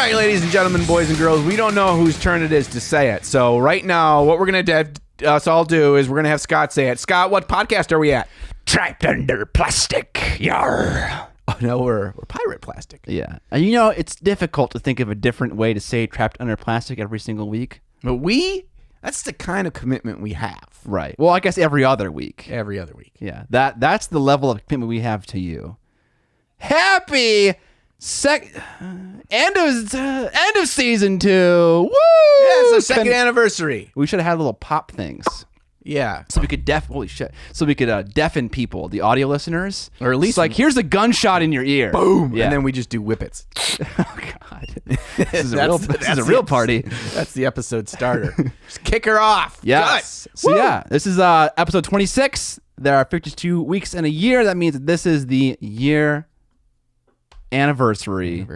right, ladies and gentlemen, boys and girls, we don't know whose turn it is to say it. So right now, what we're going to all do is we're going to have Scott say it. Scott, what podcast are we at? Trapped under plastic. Yar. Oh, no, we're pirate plastic. Yeah. And you know, it's difficult to think of a different way to say trapped under plastic every single week. But that's the kind of commitment we have. Right. Well, I guess every other week. Every other week. Yeah. That's the level of commitment we have to you. Happy end of season 2. Woo! Yeah, it's our second anniversary. We should have had little pop things. Yeah. So we could holy shit. So we could deafen people, the audio listeners. Or at least it's like, here's a gunshot in your ear. Boom. Yeah. And then we just do whippets. Oh, God. This is a real party. That's the episode starter. Just kick her off. Yes. Good. So Woo! yeah, this is episode 26. There are 52 weeks in a year. That means that this is the year anniversary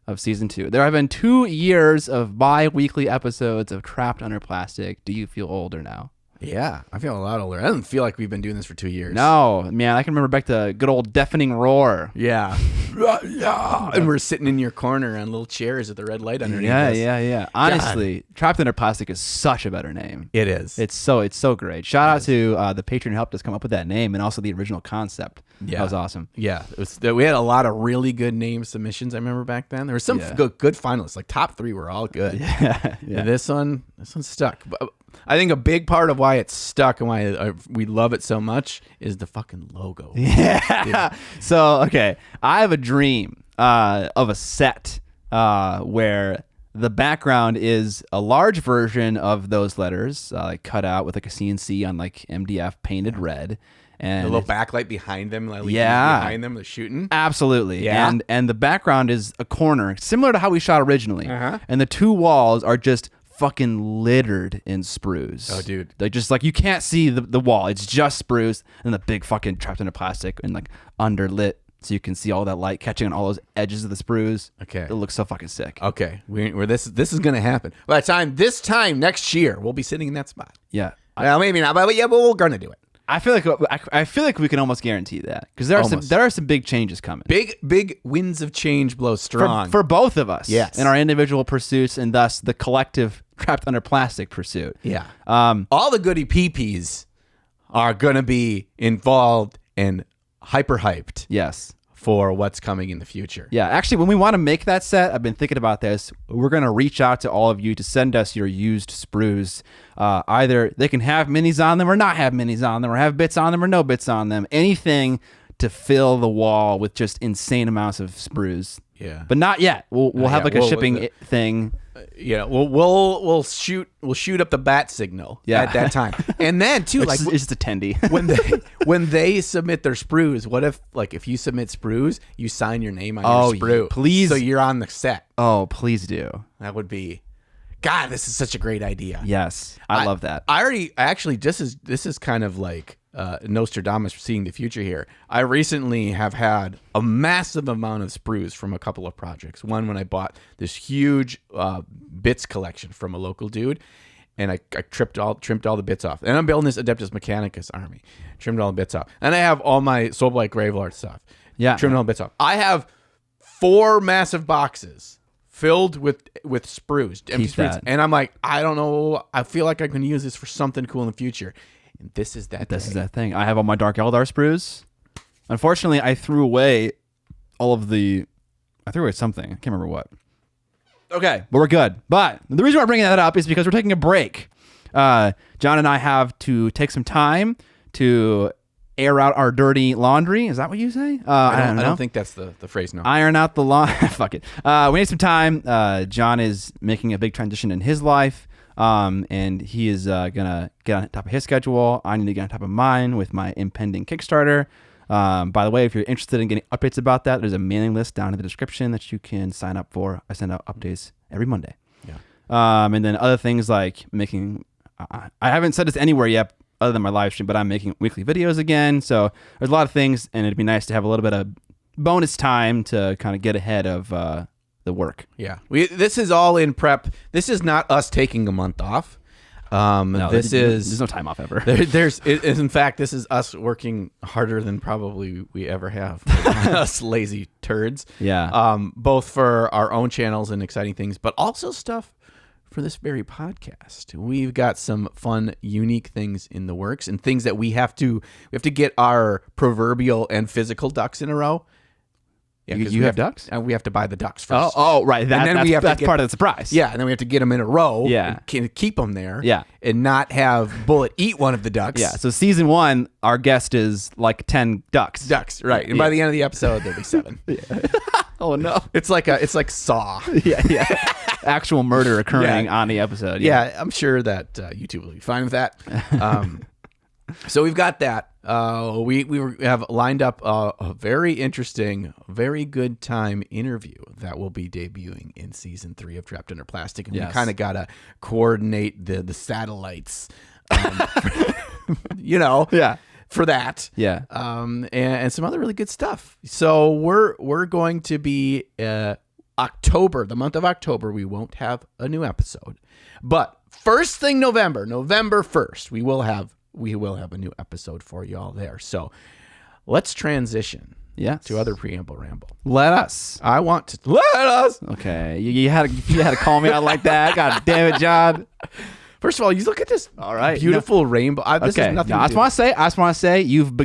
of season 2. There have been 2 years of bi-weekly episodes of Trapped Under Plastic. Do you feel older now? Yeah, I feel a lot older. I don't feel like we've been doing this for 2 years. No, man, I can remember back to good old deafening roar. Yeah. And we're sitting in your corner on little chairs with the red light underneath us. Yeah. Honestly, Trapped Under Plastic is such a better name. It is. It's so great. Shout out to the patron who helped us come up with that name and also the original concept. Yeah. That was awesome. Yeah. We had a lot of really good name submissions, I remember back then. There were some good finalists. Like top 3 were all good. Yeah. And this one stuck. But I think a big part of why it's stuck and why we love it so much is the fucking logo. Yeah. So, okay, I have a dream of a set where the background is a large version of those letters, like cut out with like a CNC on like MDF painted red. And a little backlight behind them, LEDs behind them, they're shooting. Absolutely. Yeah. And the background is a corner, similar to how we shot originally. Uh-huh. And the 2 walls are just fucking littered in sprues. Oh, dude. They're just like, you can't see the wall. It's just sprues and the big fucking trapped under plastic and like underlit so you can see all that light catching on all those edges of the sprues. Okay. It looks so fucking sick. Okay. This is going to happen. By the time next year, we'll be sitting in that spot. Yeah. Well, maybe not, but we're going to do it. I feel like we can almost guarantee that because there are some big changes coming. Big winds of change blow strong for both of us. Yes. In our individual pursuits and thus the collective trapped under plastic pursuit. Yeah. All the goody peepees are going to be involved and hyper hyped. Yes. For what's coming in the future. Yeah, actually, when we want to make that set, I've been thinking about this. We're going to reach out to all of you to send us your used sprues. Either they can have minis on them or not have minis on them, or have bits on them or no bits on them. Anything to fill the wall with just insane amounts of sprues. Yeah, but not yet. We'll have like a shipping thing. Yeah, we'll shoot up the bat signal at that time, and then too, it's just a tendy. when they submit their sprues, what if you submit sprues, you sign your name on your sprue, please, so you're on the set. Oh, please do. That would be. God, this is such a great idea. Yes, I love that. This is kind of like Nostradamus seeing the future here. I recently have had a massive amount of sprues from a couple of projects. One when I bought this huge bits collection from a local dude, and I trimmed all the bits off. And I'm building this Adeptus Mechanicus army. Trimmed all the bits off. And I have all my Soul Blight Gravelar stuff. Yeah. Trimmed all the bits off. I have 4 massive boxes filled with sprues, empty sprues. And I'm like, I don't know. I feel like I can use this for something cool in the future. And this is that thing. I have all my Dark Eldar sprues. Unfortunately, I threw away something. I can't remember what. Okay, but we're good. But the reason why I'm bringing that up is because we're taking a break. John and I have to take some time to air out our dirty laundry. Is that what you say? I don't think that's the phrase, no. Iron out the laundry. Fuck it. We need some time. John is making a big transition in his life. And he is gonna get on top of his schedule. I need to get on top of mine with my impending Kickstarter. By the way, if you're interested in getting updates about that, there's a mailing list down in the description that you can sign up for. I send out updates every Monday. Yeah. And then other things like making. I haven't said this anywhere yet, other than my live stream, but I'm making weekly videos again. So there's a lot of things, and it'd be nice to have a little bit of bonus time to kind of get ahead of the work. Yeah. This is all in prep. This is not us taking a month off. No, there's no time off ever. In fact, this is us working harder than probably we ever have. Us lazy turds. Yeah. Both for our own channels and exciting things, but also stuff for this very podcast. We've got some fun, unique things in the works and things that we have to get our proverbial and physical ducks in a row. Yeah, you have ducks? And we have to buy the ducks first. Oh, right. That's part of the surprise. Yeah, and then we have to get them in a row. Yeah. And keep them there. Yeah. And not have Bullet eat one of the ducks. Yeah. So season 1, our guest is like 10 ducks. Ducks, right. And by the end of the episode, there'll be 7. Oh, no. It's like Saw. Yeah. Actual murder occurring on the episode. Yeah, I'm sure that YouTube will be fine with that. So we've got that. We have lined up a very interesting, very good time interview that will be debuting in season 3 of Trapped Under Plastic, and we kind of gotta coordinate the satellites, for that, and some other really good stuff. So we're going to be October, the month of October. We won't have a new episode, but first thing November 1st, we will have a new episode for you all there. So let's transition to other Preamble Ramble. Let us. Okay. You had to call me out like that. God damn it, John. First of all, you look at this beautiful rainbow. This is nothing. I just want to say you've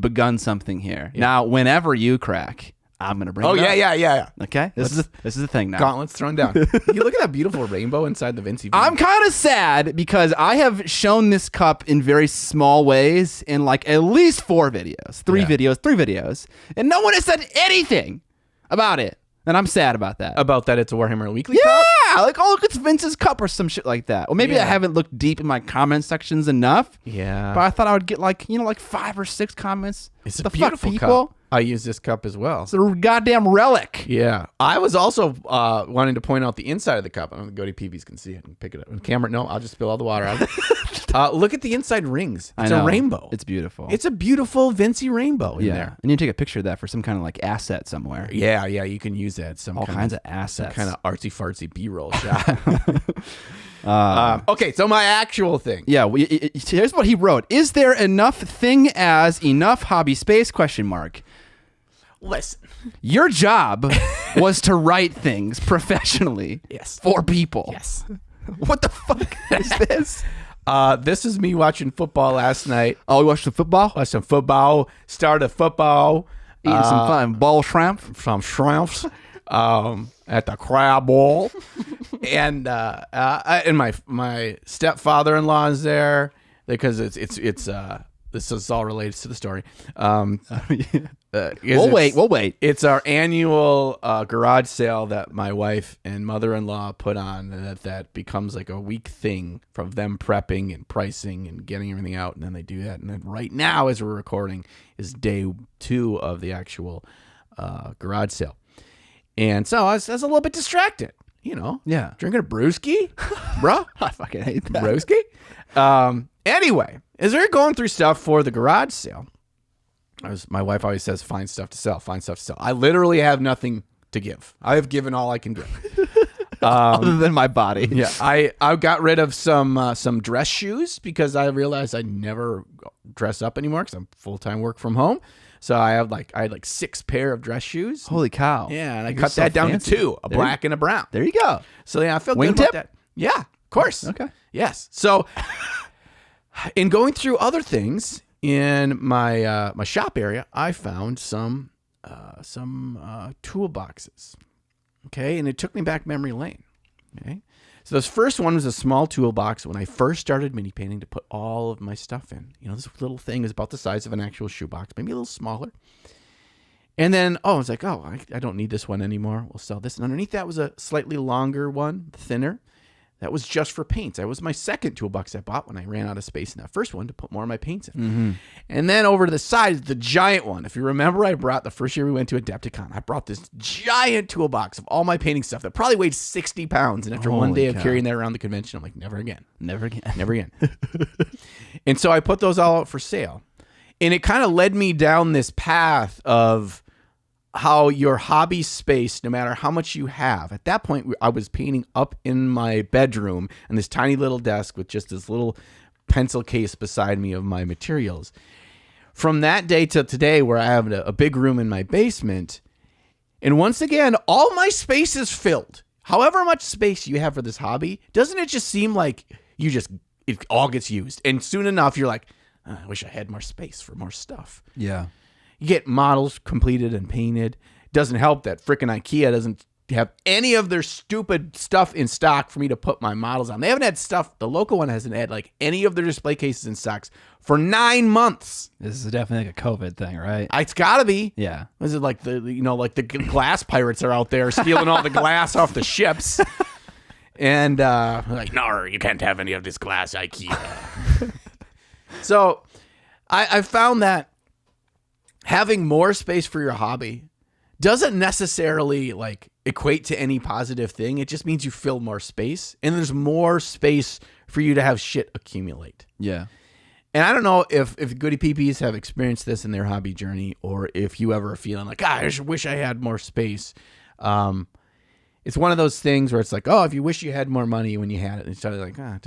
begun something here. Yeah. Now, whenever you crack, I'm gonna bring. Yeah. Okay, this is the thing now. Gauntlets thrown down. You look at that beautiful rainbow inside the Vinci. I'm kind of sad because I have shown this cup in very small ways in like at least 4 videos, 3 videos, and no one has said anything about it, and I'm sad about that. About that, it's a Warhammer Weekly cup. Yeah, like look, it's Vince's cup or some shit like that. Or maybe I haven't looked deep in my comment sections enough. Yeah, but I thought I would get like 5 or 6 comments. It's a beautiful cup. I use this cup as well. It's a goddamn relic. Yeah. I was also wanting to point out the inside of the cup. I don't know if Goaty PVs can see it and pick it up. On camera, no, I'll just spill all the water out. Look at the inside rings. It's a rainbow. It's beautiful. It's a beautiful Vinci rainbow in there. And you take a picture of that for some kind of like asset somewhere. Yeah, you can use that. All kinds of assets. Some kind of artsy-fartsy B-roll shot. Okay, so my actual thing. Yeah, here's what he wrote. Is there enough thing as enough hobby space ? Listen. Your job was to write things professionally for people. Yes. What the fuck is this? This is me watching football last night. Oh, you watched the football? Watched some football. Started football. Eating some fun ball shrimp. Some shrimps at the crab bowl. And my stepfather-in-law is there because it's this is all related to the story. We'll wait. It's our annual garage sale that my wife and mother-in-law put on, and that becomes like a week thing from them prepping and pricing and getting everything out, and then they do that. And then right now, as we're recording, is day 2 of the actual garage sale. And so I was a little bit distracted, drinking a brewski, bro. I fucking hate that. Brewski. Anyway, as we're going through stuff for the garage sale, my wife always says, find stuff to sell. I literally have nothing to give. I have given all I can give. Other than my body. Yeah, I got rid of some dress shoes because I realized I never dress up anymore because I'm full-time work from home. So I had like 6 pair of dress shoes. Holy cow. Yeah, and I cut that down to 2, a black and a brown. There you go. So yeah, I feel good about that. Yeah, of course. Okay. Yes. So in going through other things in my my shop area, I found some toolboxes. Okay, and it took me back memory lane. Okay, so this first one was a small toolbox when I first started mini painting to put all of my stuff in. This little thing is about the size of an actual shoebox, maybe a little smaller. And then, I was like, I don't need this one anymore. We'll sell this. And underneath that was a slightly longer one, thinner. That was just for paints. That was my second toolbox I bought when I ran out of space in that first one to put more of my paints in. Mm-hmm. And then over to the side, the giant one. If you remember, I brought the first year we went to Adepticon, I brought this giant toolbox of all my painting stuff that probably weighed 60 pounds. And after one day of carrying that around the convention, I'm like, never again. Never again. Never again. And so I put those all out for sale. And it kind of led me down this path of, how your hobby space, no matter how much you have, at that point, I was painting up in my bedroom and this tiny little desk with just this little pencil case beside me of my materials. From that day till today, where I have a big room in my basement, and once again, all my space is filled. However much space you have for this hobby, doesn't it just seem like it all gets used? And soon enough, you're like, I wish I had more space for more stuff. Yeah. You get models completed and painted. Doesn't help that frickin' IKEA doesn't have any of their stupid stuff in stock for me to put my models on. They haven't had stuff. The local one hasn't had like any of their display cases in stocks for 9 months. This is definitely like a COVID thing, right? It's gotta be. Yeah. Is it like the glass pirates are out there stealing all the glass off the ships? And like, no, you can't have any of this glass, IKEA. So I found that having more space for your hobby doesn't necessarily like equate to any positive thing. It just means you fill more space, and there's more space for you to have shit accumulate. Yeah. And I don't know if Goody PPs have experienced this in their hobby journey, or if you ever are feeling like, I just wish I had more space. It's one of those things where it's like, oh, if you wish you had more money when you had it, and it's like, I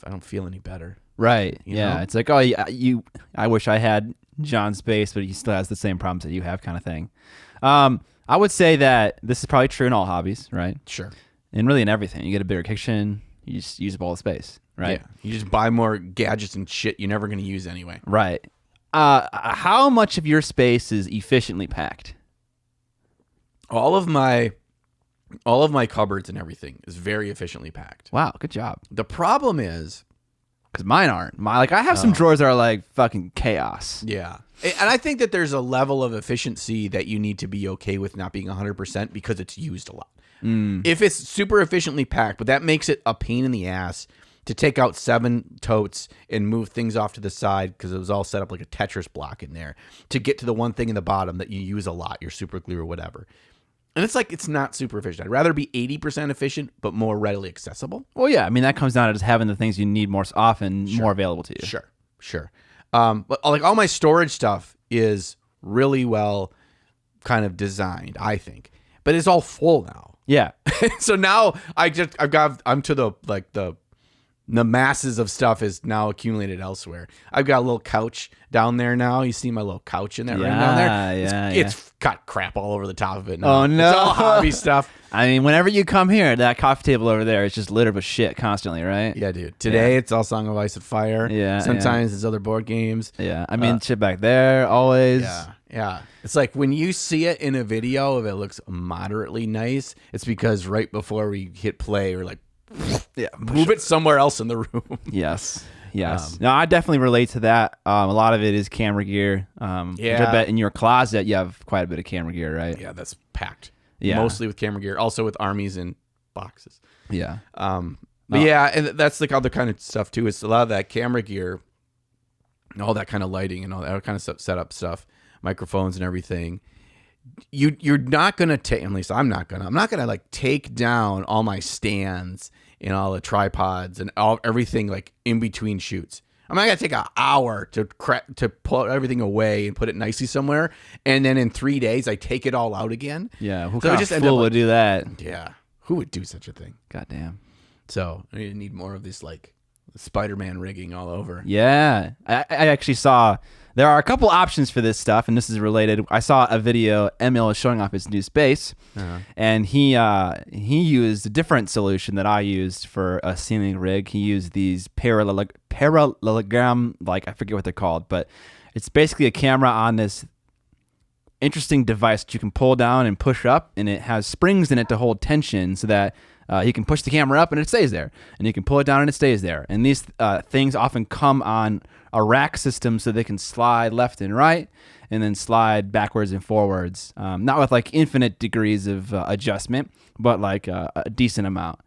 don't feel any better. Right. You yeah. know? It's like, I wish I had John's space, but he still has the same problems that you have, kind of thing. I would say that this is probably true in all hobbies, right? Sure. And really in everything. You get a bigger kitchen, you just use up all the space, right? Yeah. You just buy more gadgets and shit you're never going to use anyway. Right. How much of your space is efficiently packed? All of my cupboards and everything is very efficiently packed. Wow, good job. The problem is, because mine aren't. I have some drawers that are like fucking chaos. yeah. And I think that there's a level of efficiency that you need to be okay with not being 100% because it's used a lot. If it's super efficiently packed, but that makes it a pain in the ass to take out 7 totes and move things off to the side because it was all set up like a Tetris block in there to get to the one thing in the bottom that you use a lot, your super glue or whatever. And it's like, it's not super efficient. I'd rather be 80% efficient, but more readily accessible. Well, yeah. I mean, that comes down to just having the things you need more often, more available to you. Sure. But like all my storage stuff is really well kind of designed, I think, but it's all full now. Yeah. So now I'm to the masses of stuff is now accumulated elsewhere. I've got a little couch down there now. You see my little couch in that room down there? It's got crap all over the top of it now. Oh, no. It's all hobby stuff. I mean, whenever you come here, that coffee table over there is just littered with shit constantly, right? Yeah, dude. Today it's all Song of Ice and Fire. Yeah. Sometimes it's other board games. Yeah. I mean, shit back there, always. Yeah. It's like when you see it in a video, if it looks moderately nice, it's because right before we hit play, we're like, move it somewhere else in the room. Yes. No, I definitely relate to that. A lot of it is camera gear. Which I bet in your closet you have quite a bit of camera gear, right? Yeah, that's packed. Yeah. Mostly with camera gear, also with armies and boxes. Yeah. But yeah, and that's like other kind of stuff too. It's a lot of that camera gear, all that kind of lighting and all that kind of setup stuff, microphones and everything. You're not gonna take, at least I'm not gonna like take down all my stands and all the tripods and everything like in between shoots. I'm not gonna take an hour to put everything away and put it nicely somewhere, and then in 3 days I take it all out again. Yeah, who so kind of fool would do that? Yeah, who would do such a thing? Goddamn. So I need more of this like Spider-Man rigging all over. Yeah, I actually saw there are a couple options for this stuff, and this is related. I saw a video. Emil is showing off his new space, and he used a different solution that I used for a ceiling rig. He used these parallelogram, like I forget what they're called, but it's basically a camera on this interesting device that you can pull down and push up, and it has springs in it to hold tension so that you can push the camera up and it stays there, and you can pull it down and it stays there. And these things often come on a rack system so they can slide left and right and then slide backwards and forwards, not with like infinite degrees of adjustment, but like a decent amount.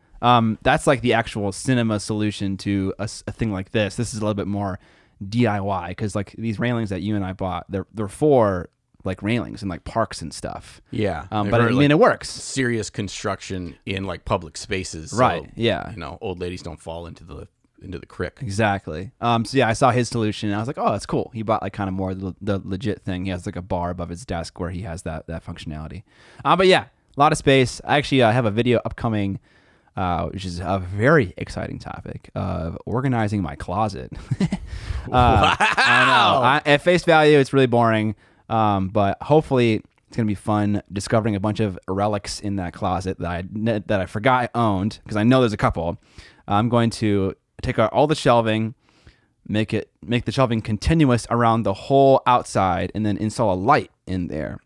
That's like the actual cinema solution to a thing like this. This is a little bit more DIY because like these railings that you and I bought, they're for like railings and like parks and stuff. Yeah. But I mean, it works. Serious construction in like public spaces. Right. So, yeah. old ladies don't fall into the the crick. Exactly. So yeah, I saw his solution and I was like, oh, that's cool. He bought like kind of more the legit thing. He has like a bar above his desk where he has that functionality. But yeah, a lot of space. I actually have a video upcoming, which is a very exciting topic of organizing my closet. Wow. I know. At face value, it's really boring. But hopefully it's going to be fun discovering a bunch of relics in that closet that I forgot I owned, because I know there's a couple. I'm going to take out all the shelving, make the shelving continuous around the whole outside, and then install a light in there,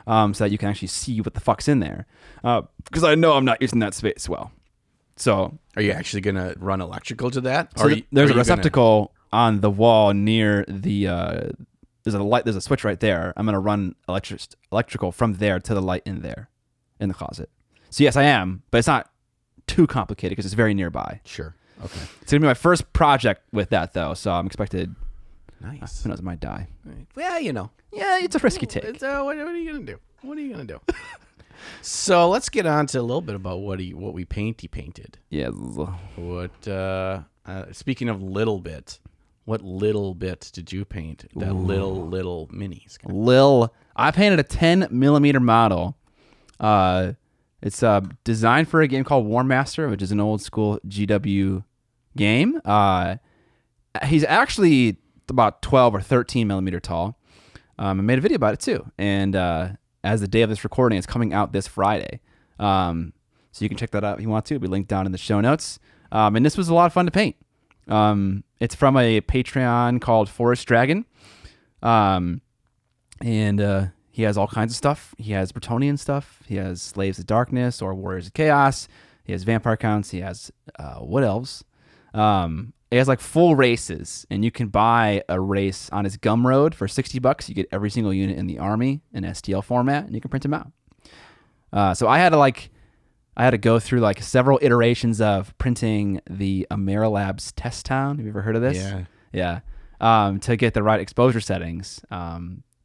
so that you can actually see what the fuck's in there. Because I know I'm not using that space well. So, are you actually gonna run electrical to that? So there's a receptacle on the wall near the. There's a switch right there. I'm gonna run electrical from there to the light in there, in the closet. So yes, I am, but it's not too complicated because it's very nearby. Sure. Okay. It's gonna be my first project with that though, so I'm expected. Nice. Who knows? I might die. Well, Yeah, it's a risky take. What are you gonna do? What are you gonna do? So let's get on to a little bit about what we painted. Yeah. What? Speaking of little bit, what little bit did you paint? That little minis. I painted a 10 millimeter model. It's designed for a game called War Master, which is an old school GW game. He's actually about 12 or 13 millimeter tall. I made a video about it too. And as the day of this recording, it's coming out this Friday. So you can check that out if you want to. It'll be linked down in the show notes. And this was a lot of fun to paint. It's from a Patreon called Forest Dragon. And he has all kinds of stuff. He has Bretonnian stuff. He has Slaves of Darkness or Warriors of Chaos. He has vampire counts. He has Wood Elves. He has like full races, and you can buy a race on his Gumroad for $60. You get every single unit in the army in STL format, and you can print them out. So I had to go through like several iterations of printing the Amerilabs Test Town. Have you ever heard of this? Yeah. To get the right exposure settings.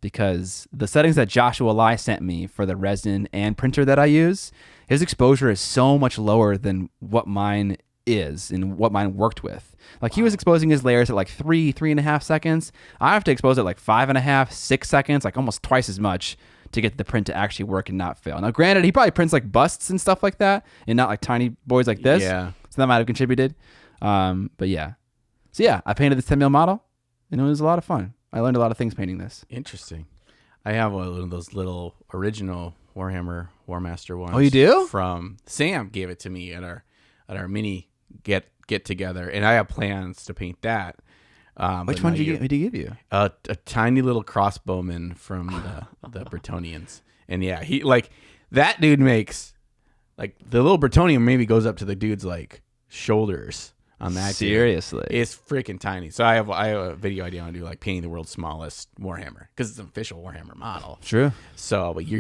Because the settings that Joshua Lai sent me for the resin and printer that I use, his exposure is so much lower than what mine is and what mine worked with. Like he was exposing his layers at like 3.5 seconds. I have to expose it like 5.5, 6 seconds, like almost twice as much to get the print to actually work and not fail. Now, granted, he probably prints like busts and stuff like that and not like tiny boys like this. Yeah. So that might have contributed. But yeah. So yeah, I painted this 10 mil model and it was a lot of fun. I learned a lot of things painting this. Interesting. I have one of those little original Warhammer War Master ones. Oh, you do? From Sam gave it to me at our mini get together, and I have plans to paint that. Which one did he give you? A tiny little crossbowman from the Bretonnians. And yeah, he like that dude makes like the little Bretonnian maybe goes up to the dude's like shoulders on that. Seriously, dude. It's freaking tiny. So I have a video idea on do like painting the world's smallest Warhammer because it's an official Warhammer model. True. So, but you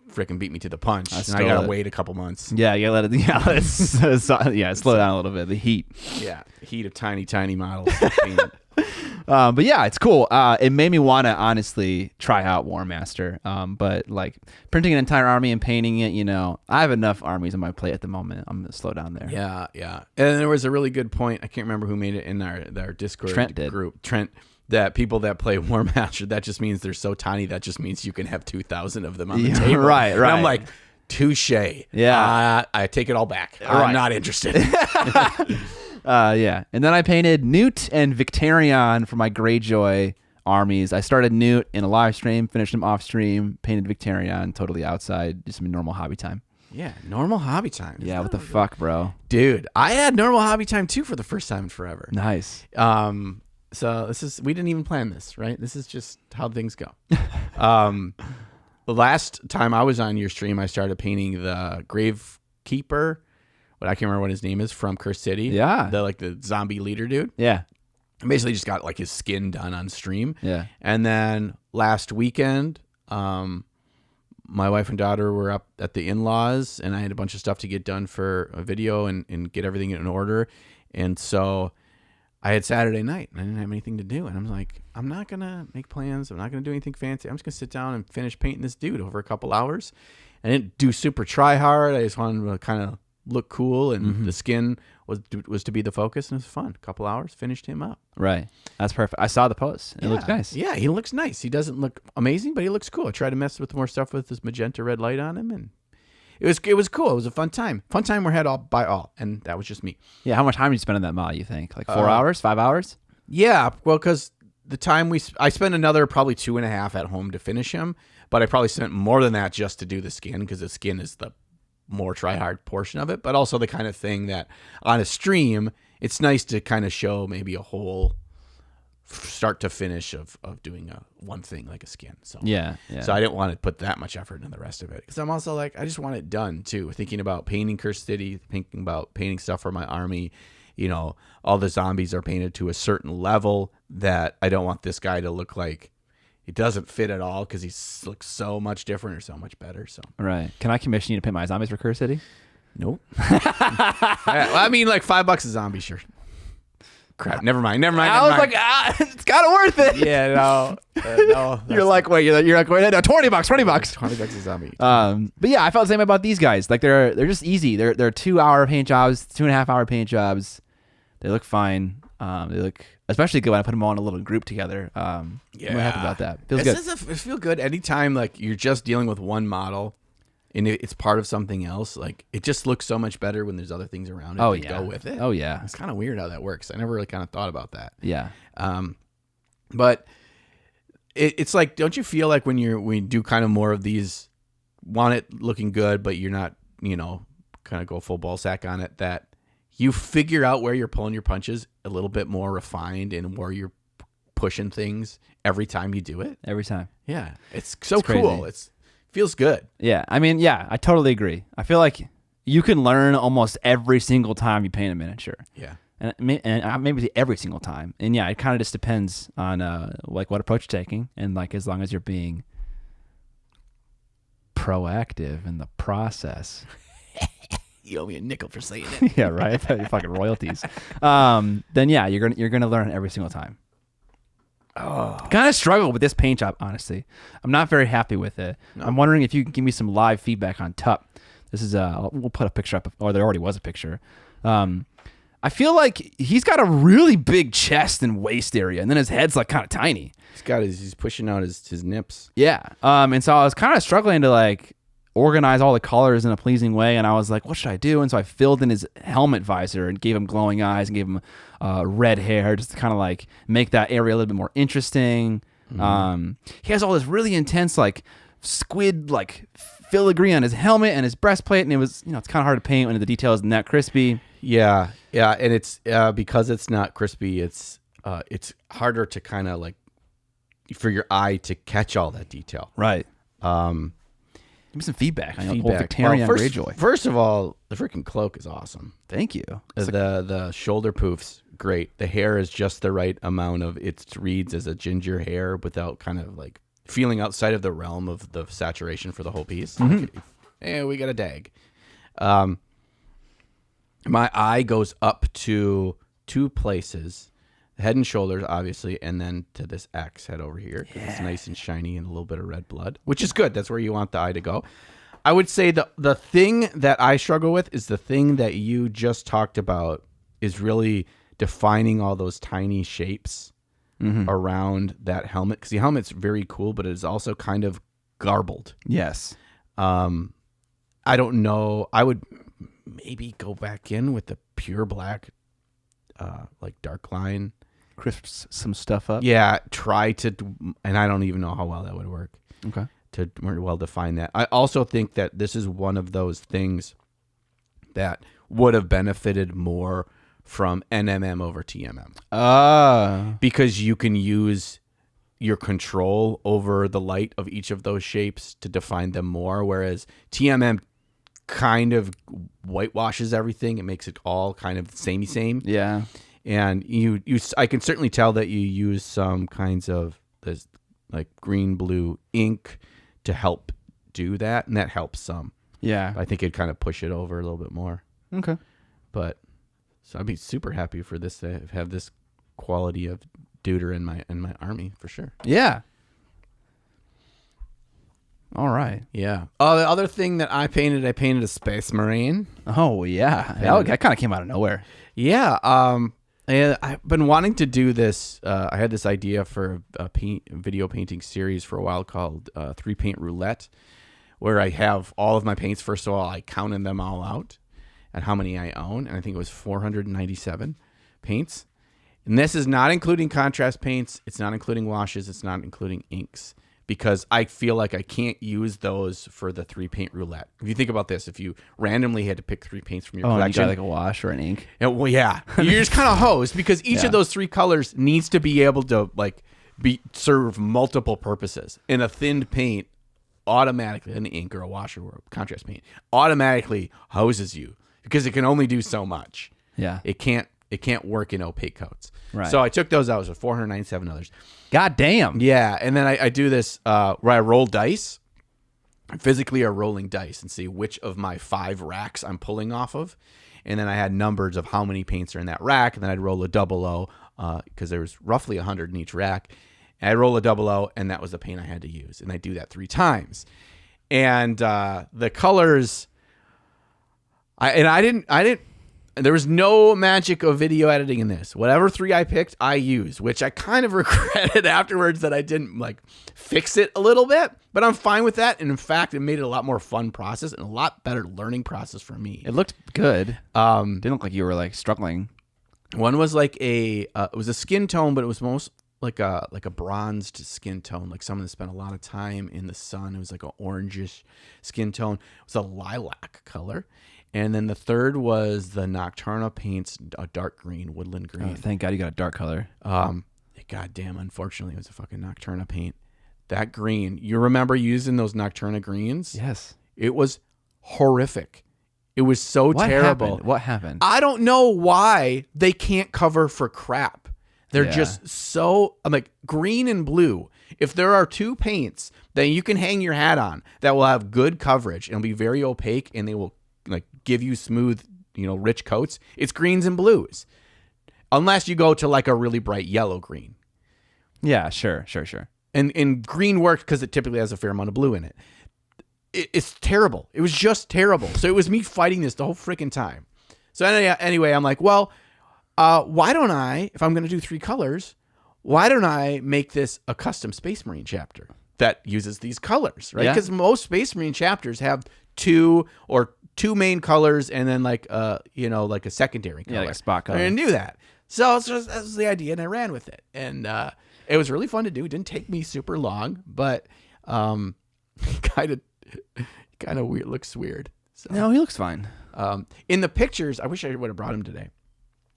freaking beat me to the punch. And I gotta wait a couple months. Yeah, you let it. Yeah, slow down a little bit. The heat. Yeah, heat of tiny models. But yeah, it's cool. It made me want to honestly try out War Master. But like printing an entire army and painting it, I have enough armies on my plate at the moment. I'm gonna slow down there. Yeah. And there was a really good point. I can't remember who made it in our Discord group. Trent. That people that play War Master, that just means they're so tiny. That just means you can have 2,000 of them on the table. Right. And I'm like, touche. Yeah. I take it all back. I'm not interested. Yeah. And then I painted Newt and Victarion for my Greyjoy armies. I started Newt in a live stream, finished him off stream, painted Victarion totally outside, just some normal hobby time. Yeah, normal hobby time. Yeah, what the fuck, bro? Dude, I had normal hobby time too for the first time in forever. Nice. So we didn't even plan this, right? This is just how things go. The last time I was on your stream, I started painting the Gravekeeper, but I can't remember what his name is, from Curse City. Yeah. The zombie leader dude. Yeah. I basically just got like his skin done on stream. Yeah. And then last weekend, my wife and daughter were up at the in-laws, and I had a bunch of stuff to get done for a video and get everything in order. And so I had Saturday night and I didn't have anything to do. And I'm like, I'm not going to make plans. I'm not going to do anything fancy. I'm just going to sit down and finish painting this dude over a couple hours. I didn't do super try hard. I just wanted to kind of look cool, and the skin was to be the focus, and it was fun. A couple hours, finished him up. Right. That's perfect. I saw the post. It looks nice. Yeah, he looks nice. He doesn't look amazing, but he looks cool. I tried to mess with more stuff with this magenta red light on him, and it was cool. It was a fun time. Fun time we had all, and that was just me. Yeah. How much time did you spend on that model, you think? Like 4 hours, 5 hours? Yeah, well, because the time I spent another probably 2.5 at home to finish him, but I probably spent more than that just to do the skin, because the skin is the more try-hard portion of it, but also the kind of thing that on a stream, it's nice to kind of show maybe a whole start to finish of doing one thing like a skin. So Yeah. So I didn't want to put that much effort in the rest of it, because I'm also like, I just want it done too. Thinking about painting Cursed City, thinking about painting stuff for my army. You know, all the zombies are painted to a certain level that I don't want this guy to look like he doesn't fit at all, because he looks so much different or so much better. So Right. Can I commission you to paint my zombies for Cursed City? nope. I mean, like $5 a zombie, sure. Crap. Never mind. I was like, it's kind of worth it. yeah, no. You're like, wait, no, $20, $20. $20 a zombie. But yeah, I felt the same about these guys. Like they're just easy. They're 2 hour paint jobs, 2.5 hour paint jobs. They look fine. They look especially good when I put them all in a little group together. I'm really happy about that. Feels good. It feels good anytime like you're just dealing with one model and it's part of something else. Like it just looks so much better when there's other things around it to go with it. Oh yeah. It's kind of weird how that works. I never really kind of thought about that. Yeah. But it's like, don't you feel like when you do kind of more of these, want it looking good, but you're not, kind of go full ball sack on it, that you figure out where you're pulling your punches a little bit more refined and where you're pushing things every time you do it. Every time. Yeah. It's so cool. It feels good. Yeah. I mean, yeah, I totally agree. I feel like you can learn almost every single time you paint a miniature. Yeah. And maybe every single time. And yeah, it kind of just depends on like what approach you're taking. And like, as long as you're being proactive in the process. You owe me a nickel for saying it. Yeah, right. Your fucking royalties. Then yeah, you're gonna learn every single time. Oh, kind of struggle with this paint job, honestly. I'm not very happy with it. No. I'm wondering if you can give me some live feedback on Tup. This is we'll put a picture up, or there already was a picture. I feel like he's got a really big chest and waist area, and then his head's like kind of tiny. He's pushing out his nips. Yeah. And so I was kind of struggling to like organize all the colors in a pleasing way, and I was like, what should I do? And so I filled in his helmet visor and gave him glowing eyes and gave him red hair, just to kind of like make that area a little bit more interesting. Mm-hmm. He has all this really intense like squid like filigree on his helmet and his breastplate, and it was, it's kind of hard to paint when the detail isn't that crispy. Yeah, and it's because it's not crispy, it's harder to kind of like for your eye to catch all that detail. Right. Give me some feedback. First of all, the freaking cloak is awesome. Thank you. The shoulder poof's great. The hair is just the right amount of, it reads as a ginger hair without kind of like feeling outside of the realm of the saturation for the whole piece. Mm-hmm. Hey, we got a dag. My eye goes up to two places. Head and shoulders, obviously, and then to this axe head over here. Yeah. It's nice and shiny and a little bit of red blood, which is good. That's where you want the eye to go. I would say the thing that I struggle with is the thing that you just talked about is really defining all those tiny shapes around that helmet. Because the helmet's very cool, but it is also kind of garbled. Yes. I don't know. I would maybe go back in with the pure black, like dark line. Crisps some stuff up. Yeah, try to, and I don't even know how well that would work. Okay. To well define that. I also think that this is one of those things that would have benefited more from NMM over TMM. Because you can use your control over the light of each of those shapes to define them more, whereas TMM kind of whitewashes everything. It makes it all kind of samey. Yeah. And I can certainly tell that you use some kinds of this like green blue ink to help do that, and that helps some. Yeah. I think it'd kind of push it over a little bit more. Okay. But so I'd be super happy for this to have this quality of deuter in my army for sure. Yeah. All right. Yeah. Oh, the other thing that I painted a Space Marine. Oh, yeah. That kind of came out of nowhere. Yeah. And I've been wanting to do this. I had this idea for a video painting series for a while called 3-Paint Roulette, where I have all of my paints. First of all, I counted them all out and how many I own, and I think it was 497 paints. And this is not including contrast paints. It's not including washes. It's not including inks, because I feel like I can't use those for the 3-Paint Roulette. If you think about this, if you randomly had to pick 3 paints from your collection. You got like a wash or an ink? Well, yeah. You're just kind of hosed, because each of those 3 colors needs to be able to serve multiple purposes. And a thinned paint automatically, an ink or a wash or a contrast paint, automatically hoses you, because it can only do so much. Yeah. It can't work in opaque coats. Right. So I took those out. It was 497 others. God damn. Yeah, and then I do this where I roll dice. I physically are rolling dice and see which of my 5 racks I'm pulling off of. And then I had numbers of how many paints are in that rack. And then I'd roll a 00, because there was roughly 100 in each rack. And I'd roll a 00, and that was the paint I had to use. And I do that 3 times. And the colors, I didn't. There was no magic of video editing in this. Whatever 3 I picked, I used, which I kind of regretted afterwards that I didn't fix it a little bit, but I'm fine with that. And in fact, it made it a lot more fun process and a lot better learning process for me. It looked good. Didn't look like you were struggling. One was it was a skin tone, but it was most like a bronzed skin tone, like someone that spent a lot of time in the sun. It was like an orangish skin tone. It was a lilac color. And then the third was the Nocturna paints, a dark green, woodland green. Oh, thank God you got a dark color. Goddamn, unfortunately, it was a fucking Nocturna paint. That green, you remember using those Nocturna greens? Yes. It was horrific. It was so terrible. What happened? I don't know why they can't cover for crap. They're just so, I'm like, green and blue. If there are 2 paints that you can hang your hat on that will have good coverage and will be very opaque, and they will give you smooth, rich coats, it's greens and blues. Unless you go to a really bright yellow green. Yeah, sure. And green worked because it typically has a fair amount of blue in it. It's terrible. It was just terrible. So it was me fighting this the whole freaking time. So anyway, I'm like, well, why don't I, if I'm going to do 3 colors, why don't I make this a custom Space Marine chapter that uses these colors, right? Because most Space Marine chapters have 2 main colors and then a secondary color. Yeah, like a spot color. I didn't do that. So that was the idea, and I ran with it. And it was really fun to do. It didn't take me super long, but kind of weird. Looks weird. So, no, he looks fine. In the pictures, I wish I would have brought him today.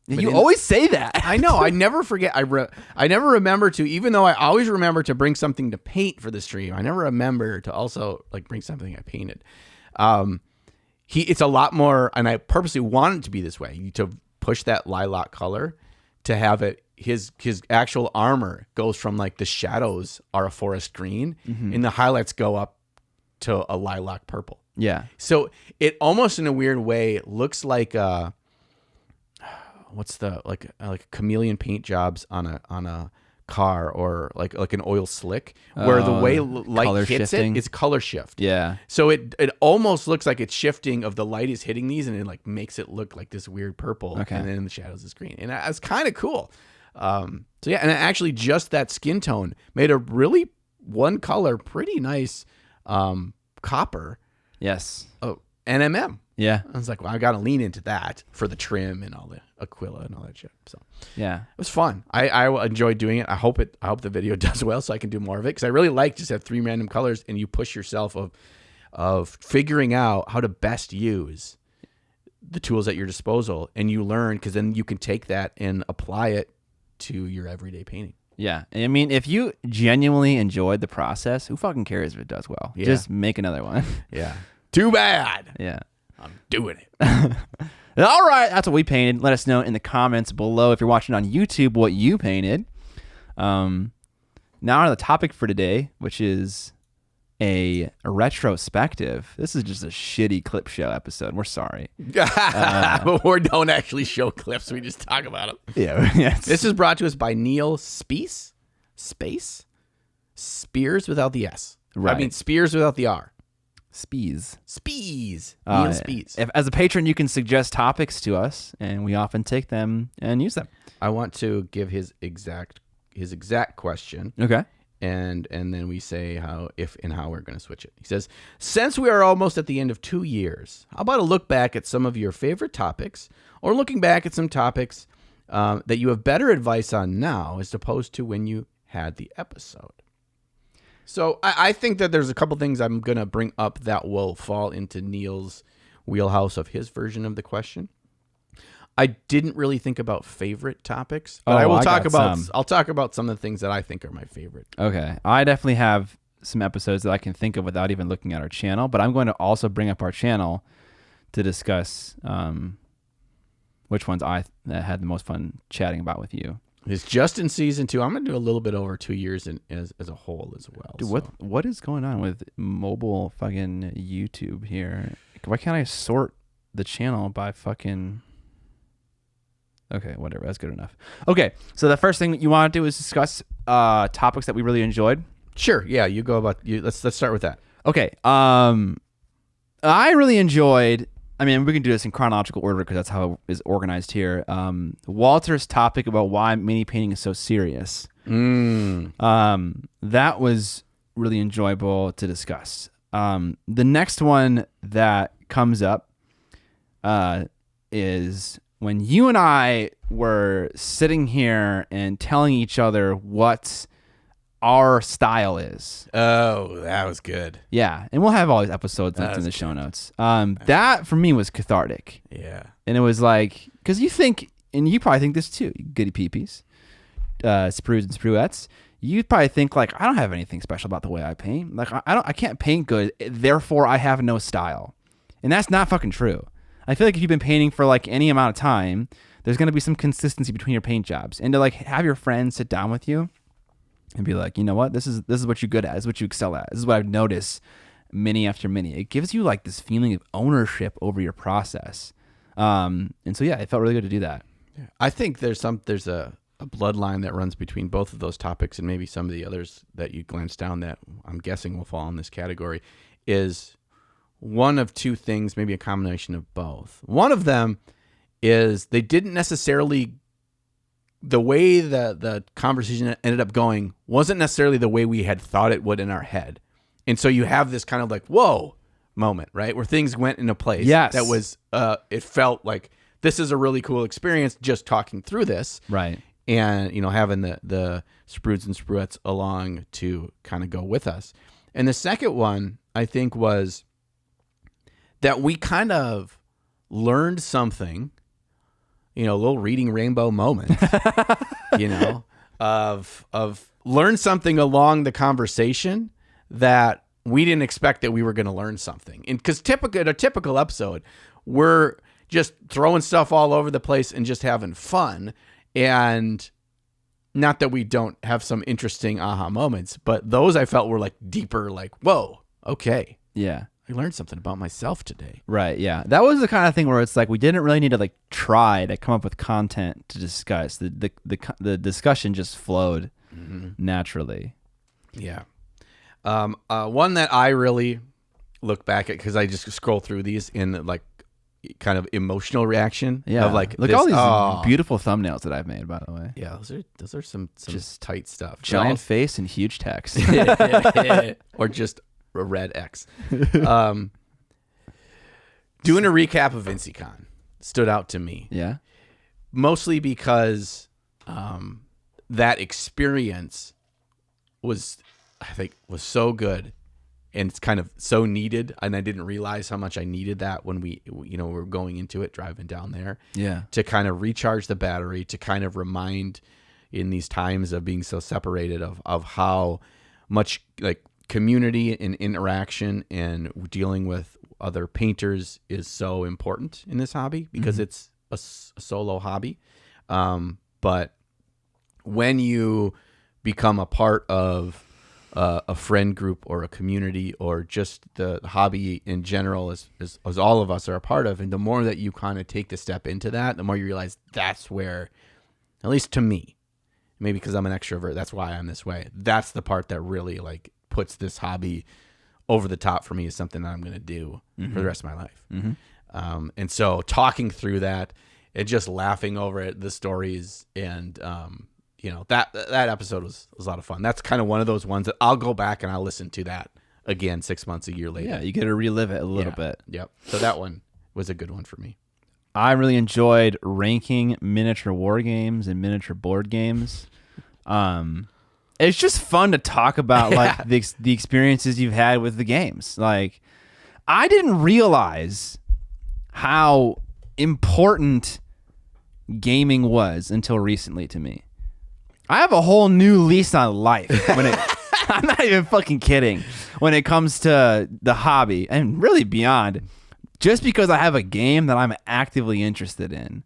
You always say that. I know. I never forget. I never remember to, even though I always remember to bring something to paint for the stream, I never remember to also bring something I painted. It's a lot more, and I purposely want it to be this way, to push that lilac color, to have it, his actual armor goes from the shadows are a forest green, and the highlights go up to a lilac purple. Yeah. So it almost in a weird way looks like chameleon paint jobs on a car, or like an oil slick, where the way light hits shifting. it's color shift. Yeah. So it almost looks like it's shifting of the light is hitting these, and it makes it look like this weird purple. Okay. And then in the shadows is green, and it's kind of cool. So yeah, and actually just that skin tone made a really one color pretty nice copper. Yes. Oh, NMM. Yeah. I was like, well, I got to lean into that for the trim and all the Aquila and all that shit. So yeah, it was fun. I enjoyed doing it. I hope the video does well so I can do more of it, because I really like just have 3 random colors, and you push yourself of figuring out how to best use the tools at your disposal, and you learn, because then you can take that and apply it to your everyday painting. Yeah. I mean, if you genuinely enjoyed the process, who fucking cares if it does well? Yeah. Just make another one. Yeah. Too bad. Yeah. I'm doing it. All right, that's what we painted. Let us know in the comments below if you're watching on YouTube what you painted. Now on the topic for today, which is a retrospective. This is just a shitty clip show episode. We're sorry. We don't actually show clips. We just talk about them. Yeah. This is brought to us by Neil Spears without the S. Right. I mean, Spears without the R. Spees. Spees. Neil Spees. If, as a patron, you can suggest topics to us, and we often take them and use them. I want to give his exact question. Okay. And then we say how we're going to switch it. He says, since we are almost at the end of 2 years, how about a look back at some of your favorite topics, or looking back at some topics that you have better advice on now as opposed to when you had the episode. So I think that there's a couple things I'm going to bring up that will fall into Neil's wheelhouse of his version of the question. I didn't really think about favorite topics, but I'll talk about some of the things that I think are my favorite. Okay. I definitely have some episodes that I can think of without even looking at our channel, but I'm going to also bring up our channel to discuss which ones I had the most fun chatting about with you. It's just in season 2. I'm going to do a little bit over 2 years as a whole as well. Dude, what is going on with mobile fucking YouTube here? Why can't I sort the channel by fucking... Okay, whatever. That's good enough. Okay, so the first thing you want to do is discuss topics that we really enjoyed. Sure. Yeah, you go about you. Let's start with that. Okay. I really enjoyed. I mean, we can do this in chronological order because that's how it is organized here. Walter's topic about why mini painting is so serious. That was really enjoyable to discuss. The next one that comes up is when you and I were sitting here and telling each other what our style is. Oh, that was good. Yeah, and we'll have all these episodes linked in the show notes. That for me was cathartic. Yeah. And it was like, because you think, and you probably think this too, you goody peepees, sprues and spruettes, you probably think like, I don't have anything special about the way I paint. Like I can't paint good, therefore I have no style. And that's not fucking true. I feel like if you've been painting for like any amount of time, there's going to be some consistency between your paint jobs. And to like have your friends sit down with you and be like, you know what, this is what you're good at. This is what you excel at. This is what I've noticed mini after mini. It gives you like this feeling of ownership over your process. And so, yeah, it felt really good to do that. Yeah. I think there's a bloodline that runs between both of those topics and maybe some of the others that you glanced down that I'm guessing will fall in this category is one of two things, maybe a combination of both. One of them is they didn't necessarily, the way the conversation ended up going wasn't necessarily the way we had thought it would in our head. And so you have this kind of like, whoa moment, right? Where things went into place. Yes. That was, it felt like this is a really cool experience just talking through this. Right. And, you know, having the sprues and spruettes along to kind of go with us. And the second one, I think, was that we kind of learned something, you know, a little reading rainbow moment, you know, of learn something along the conversation that we didn't expect that we were going to learn something. And because in a typical episode, we're just throwing stuff all over the place and just having fun. And not that we don't have some interesting aha moments, but those I felt were like deeper, like, whoa, okay. Yeah. I learned something about myself today. Right, yeah. That was the kind of thing where it's like we didn't really need to like try to come up with content to discuss. The discussion just flowed naturally. Yeah. One that I really look back at because I just scroll through these in like kind of emotional reaction. Yeah. Of like look at all these beautiful thumbnails that I've made, by the way. Yeah, those are some just tight stuff. Giant face and huge text. Or just a red X. Doing a recap of IncyCon stood out to me. Yeah. Mostly because that experience was so good and it's kind of so needed. And I didn't realize how much I needed that when we were going into it, driving down there. Yeah. To kind of recharge the battery, to kind of remind in these times of being so separated of how much like community and interaction and dealing with other painters is so important in this hobby because it's a solo hobby. But when you become a part of a friend group or a community or just the hobby in general, as all of us are a part of, and the more that you kind of take the step into that, the more you realize that's where, at least to me, maybe because I'm an extrovert, that's why I'm this way. That's the part that really like puts this hobby over the top for me is something that I'm going to do for the rest of my life. And so talking through that and just laughing over it, the stories, and that episode was a lot of fun. That's kind of one of those ones that I'll go back and I'll listen to that again 6 months, a year later. Yeah, you get to relive it a little bit. Yep. So that one was a good one for me. I really enjoyed ranking miniature war games and miniature board games. It's just fun to talk about like the experiences you've had with the games. Like, I didn't realize how important gaming was until recently to me. I have a whole new lease on life when it I'm not even fucking kidding. When it comes to the hobby and really beyond, just because I have a game that I'm actively interested in.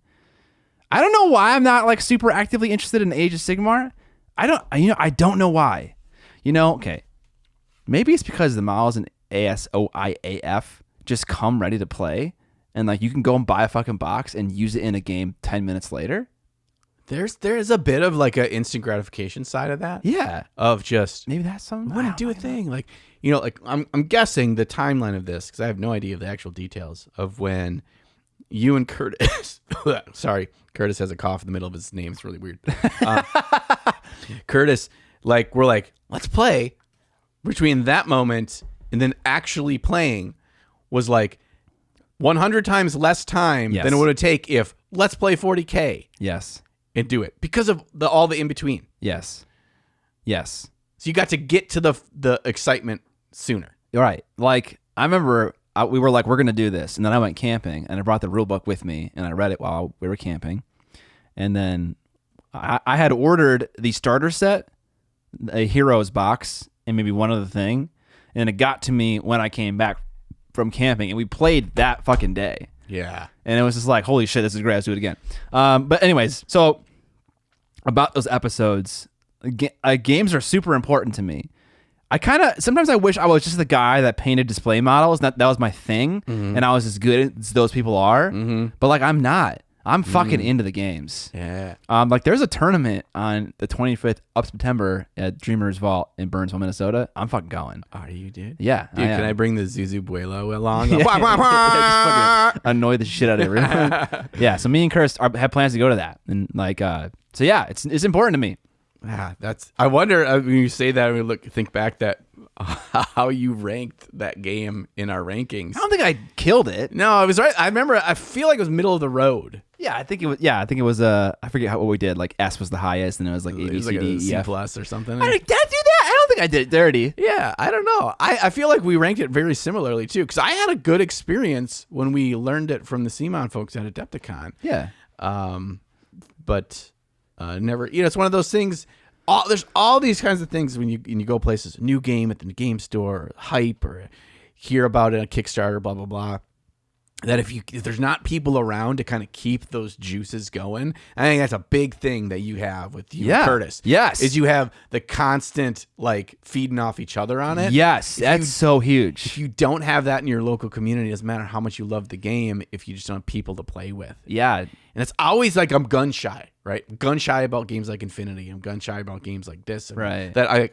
I don't know why I'm not like super actively interested in Age of Sigmar. I don't know why. Okay. Maybe it's because the models in ASOIAF just come ready to play, and like you can go and buy a fucking box and use it in a game 10 minutes later. There's a bit of like an instant gratification side of that. Yeah. Of just maybe that's something. I want to do a thing. Like, like I'm guessing the timeline of this, because I have no idea of the actual details of when you and Curtis, sorry, Curtis has a cough in the middle of his name. It's really weird. Curtis, we're like, let's play. Between that moment and then actually playing was like 100 times less time than it would take if let's play 40K. Yes. And do it because of all the in between. Yes. So you got to get to the excitement sooner. Right. Like, I remember we were like, we're going to do this. And then I went camping and I brought the rule book with me and I read it while we were camping. And then I had ordered the starter set, a Heroes box, and maybe one other thing. And it got to me when I came back from camping, and we played that fucking day. Yeah. And it was just like, holy shit, this is great. Let's do it again. But anyways, so about those episodes, games are super important to me. Sometimes I wish I was just the guy that painted display models. That was my thing. Mm-hmm. And I was as good as those people are. Mm-hmm. But like, I'm not. I'm fucking into the games. Yeah. Like there's a tournament on the 25th of September at Dreamer's Vault in Burnsville, Minnesota. I'm fucking going. Are you, dude? Yeah. Dude, can I bring the Zuzubuelo along? Yeah. Just fucking annoy the shit out of everyone. Yeah. So me and Kirst have plans to go to that. And like, so yeah, it's important to me. Yeah, I wonder when you say that, we think back that how you ranked that game in our rankings. I don't think I killed it. No, I was right. I remember. I feel like it was middle of the road. Yeah, I think it was. Yeah, I think it was. I forget what we did. Like S was the highest, and it was like A, B, C, D, E, F plus or something. Did I do that? I don't think I did it dirty. Yeah, I don't know. I feel like we ranked it very similarly too, because I had a good experience when we learned it from the CMON folks at Adepticon. Yeah. But never. It's one of those things. There's all these kinds of things when you go places, new game at the game store, hype, or hear about it on Kickstarter, blah blah blah. That if there's not people around to kind of keep those juices going, I think that's a big thing that you have with you and Curtis. Yes, is you have the constant like feeding off each other on it. Yes, that's so huge. If you don't have that in your local community, it doesn't matter how much you love the game if you just don't have people to play with. Yeah, and it's always like I'm gun shy, right? Gun shy about games like Infinity. I'm gun shy about games like this. Right. That I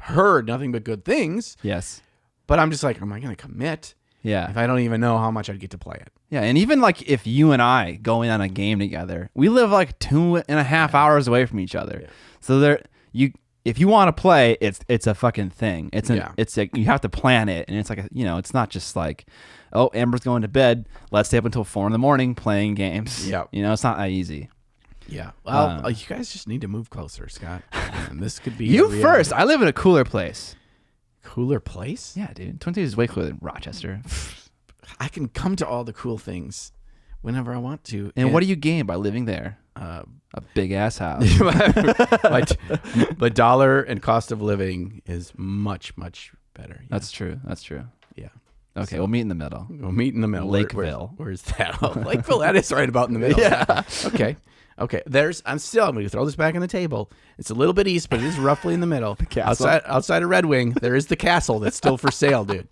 heard nothing but good things. Yes, but I'm just like, am I going to commit? Yeah. If I don't even know how much I'd get to play it. Yeah, and even like if you and I going on a game together, we live like 2.5 hours away from each other. Yeah. So if you want to play, it's a fucking thing. It's you have to plan it, and it's like it's not just like, oh, Amber's going to bed. Let's stay up until 4 a.m. playing games. Yeah. It's not that easy. Yeah. Well, you guys just need to move closer, Scott. And this could be you first. I live in a cooler place. Cooler place? Yeah, dude. Twin Cities is way cooler than Rochester. I can come to all the cool things whenever I want to. And what do you gain by living there? A big ass house. The dollar and cost of living is much, much better. Yeah. That's true. Yeah. Okay, we'll meet in the middle. We'll meet in the middle. Lakeville. Where's that? Oh, Lakeville. That is right about in the middle. Yeah. Okay. I'm going to throw this back on the table. It's a little bit east, but it is roughly in the middle. The castle. Outside of Red Wing, there is the castle that's still for sale, dude.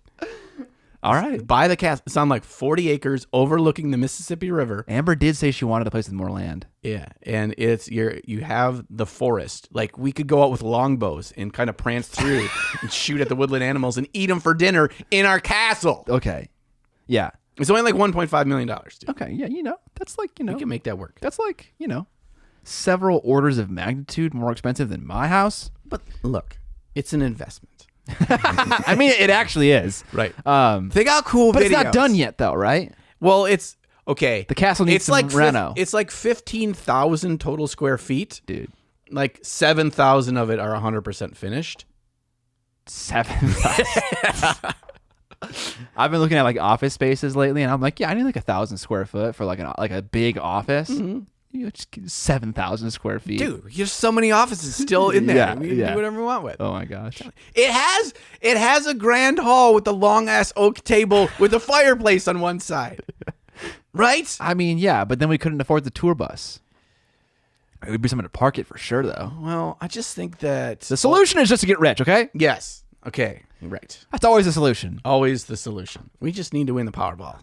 All right. Buy the castle. It's on like 40 acres overlooking the Mississippi River. Amber did say she wanted a place with more land. Yeah, and you have the forest. Like we could go out with longbows and kind of prance through and shoot at the woodland animals and eat them for dinner in our castle. Okay. Yeah. It's only like $1.5 million, dude. Okay. Yeah. That's like, We can make that work. that's like, several orders of magnitude more expensive than my house. But look, it's an investment. I mean, it actually is. Right. Think how cool but videos. it's not done yet, though, right? Well, it's okay. The castle needs some reno. It's like 15,000 total square feet. Dude. Like 7,000 of it are 100% finished. 7,000. I've been looking at like office spaces lately, and I'm like, yeah, I need like 1,000 square foot for like a big office. Mm-hmm. Just 7,000 square feet. Dude, there's so many offices still in there. Yeah, We can do whatever we want with. Oh my gosh. It has a grand hall with a long ass oak table with a fireplace on one side. Right? I mean, yeah, but then we couldn't afford the tour bus. It would be something to park it for sure, though. Well, I just think that The solution is just to get rich, okay? Yes. Okay. Right. That's always the solution. Always the solution. We just need to win the Powerball.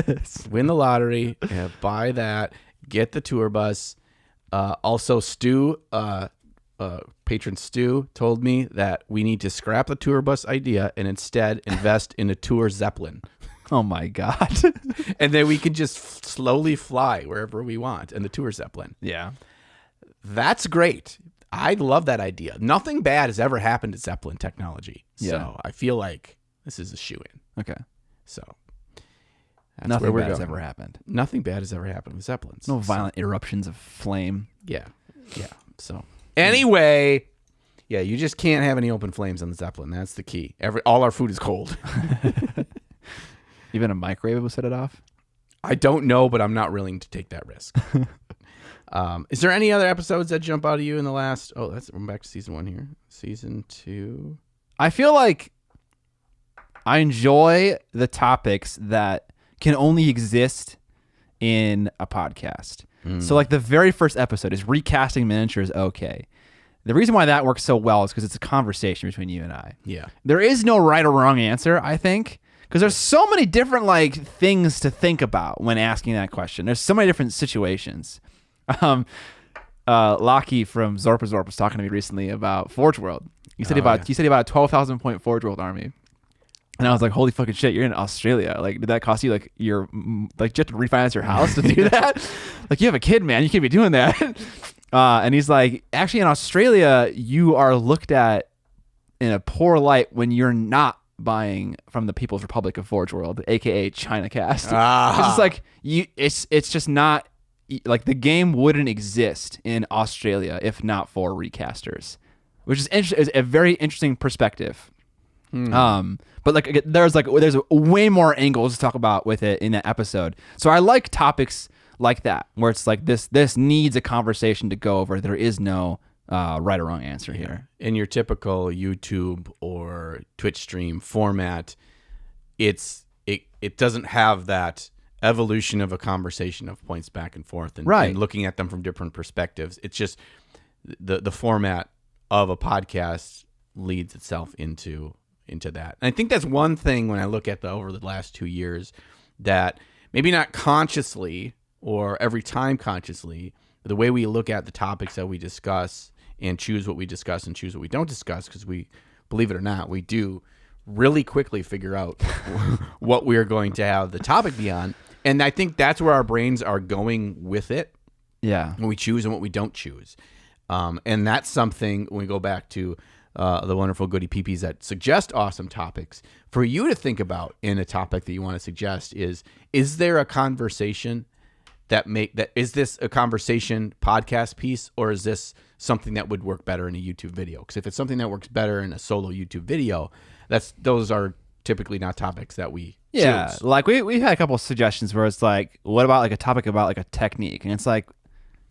Yes. Win the lottery. Buy that. Get the tour bus. Also, Stu, patron Stu, told me that we need to scrap the tour bus idea and instead invest in a tour Zeppelin. Oh my God. And then we can just slowly fly wherever we want in the tour Zeppelin. Yeah. That's great. I love that idea. Nothing bad has ever happened to Zeppelin technology. Yeah. So I feel like this is a shoe-in. Okay. So that's Nothing where we're bad has going. ever happened. Nothing bad has ever happened with Zeppelins. No violent eruptions of flame. Yeah. Yeah. So anyway, yeah, you just can't have any open flames on the Zeppelin. That's the key. All our food is cold. Even a microwave will set it off? I don't know, but I'm not willing to take that risk. Is there any other episodes that jump out of you in the last? Oh, we're back to season 1 here. Season 2. I feel like I enjoy the topics that can only exist in a podcast. So like the very first episode is recasting miniatures. Okay. The reason why that works so well is because it's a conversation between you and I. Yeah. There is no right or wrong answer, I think, because there's so many different like things to think about when asking that question. There's so many different situations. Lockie from Zorp was talking to me recently about Forge World. He said about a 12,000 point Forge World army. And I was like, holy fucking shit, you're in Australia. Like, did that cost you like do you have to refinance your house to do that? Like, you have a kid, man. You can't be doing that. And he's like, actually in Australia, you are looked at in a poor light when you're not buying from the People's Republic of Forge World, aka China Cast. It's just like it's just not like the game wouldn't exist in Australia if not for recasters, which is a very interesting perspective. But like there's way more angles to talk about with it in that episode. So I like topics like that where it's like this needs a conversation to go over. There is no right or wrong answer here. In your typical YouTube or Twitch stream format, it doesn't have that evolution of a conversation of points back and forth and looking at them from different perspectives. It's just the format of a podcast leads itself into that. And I think that's one thing when I look at over the last 2 years that maybe not consciously or every time consciously, the way we look at the topics that we discuss and choose what we discuss and choose what we don't discuss, because we, believe it or not, we do really quickly figure out what we're going to have the topic be on. And I think that's where our brains are going with it. Yeah. When we choose and what we don't choose. And that's something when we go back to the wonderful goody peepees that suggest awesome topics for you to think about in a topic that you want to suggest is there a conversation is this a conversation podcast piece, or is this something that would work better in a YouTube video? Because if it's something that works better in a solo YouTube video, those are typically not topics that we choose. Like we've had a couple of suggestions where it's like, what about like a topic about like a technique? And it's like,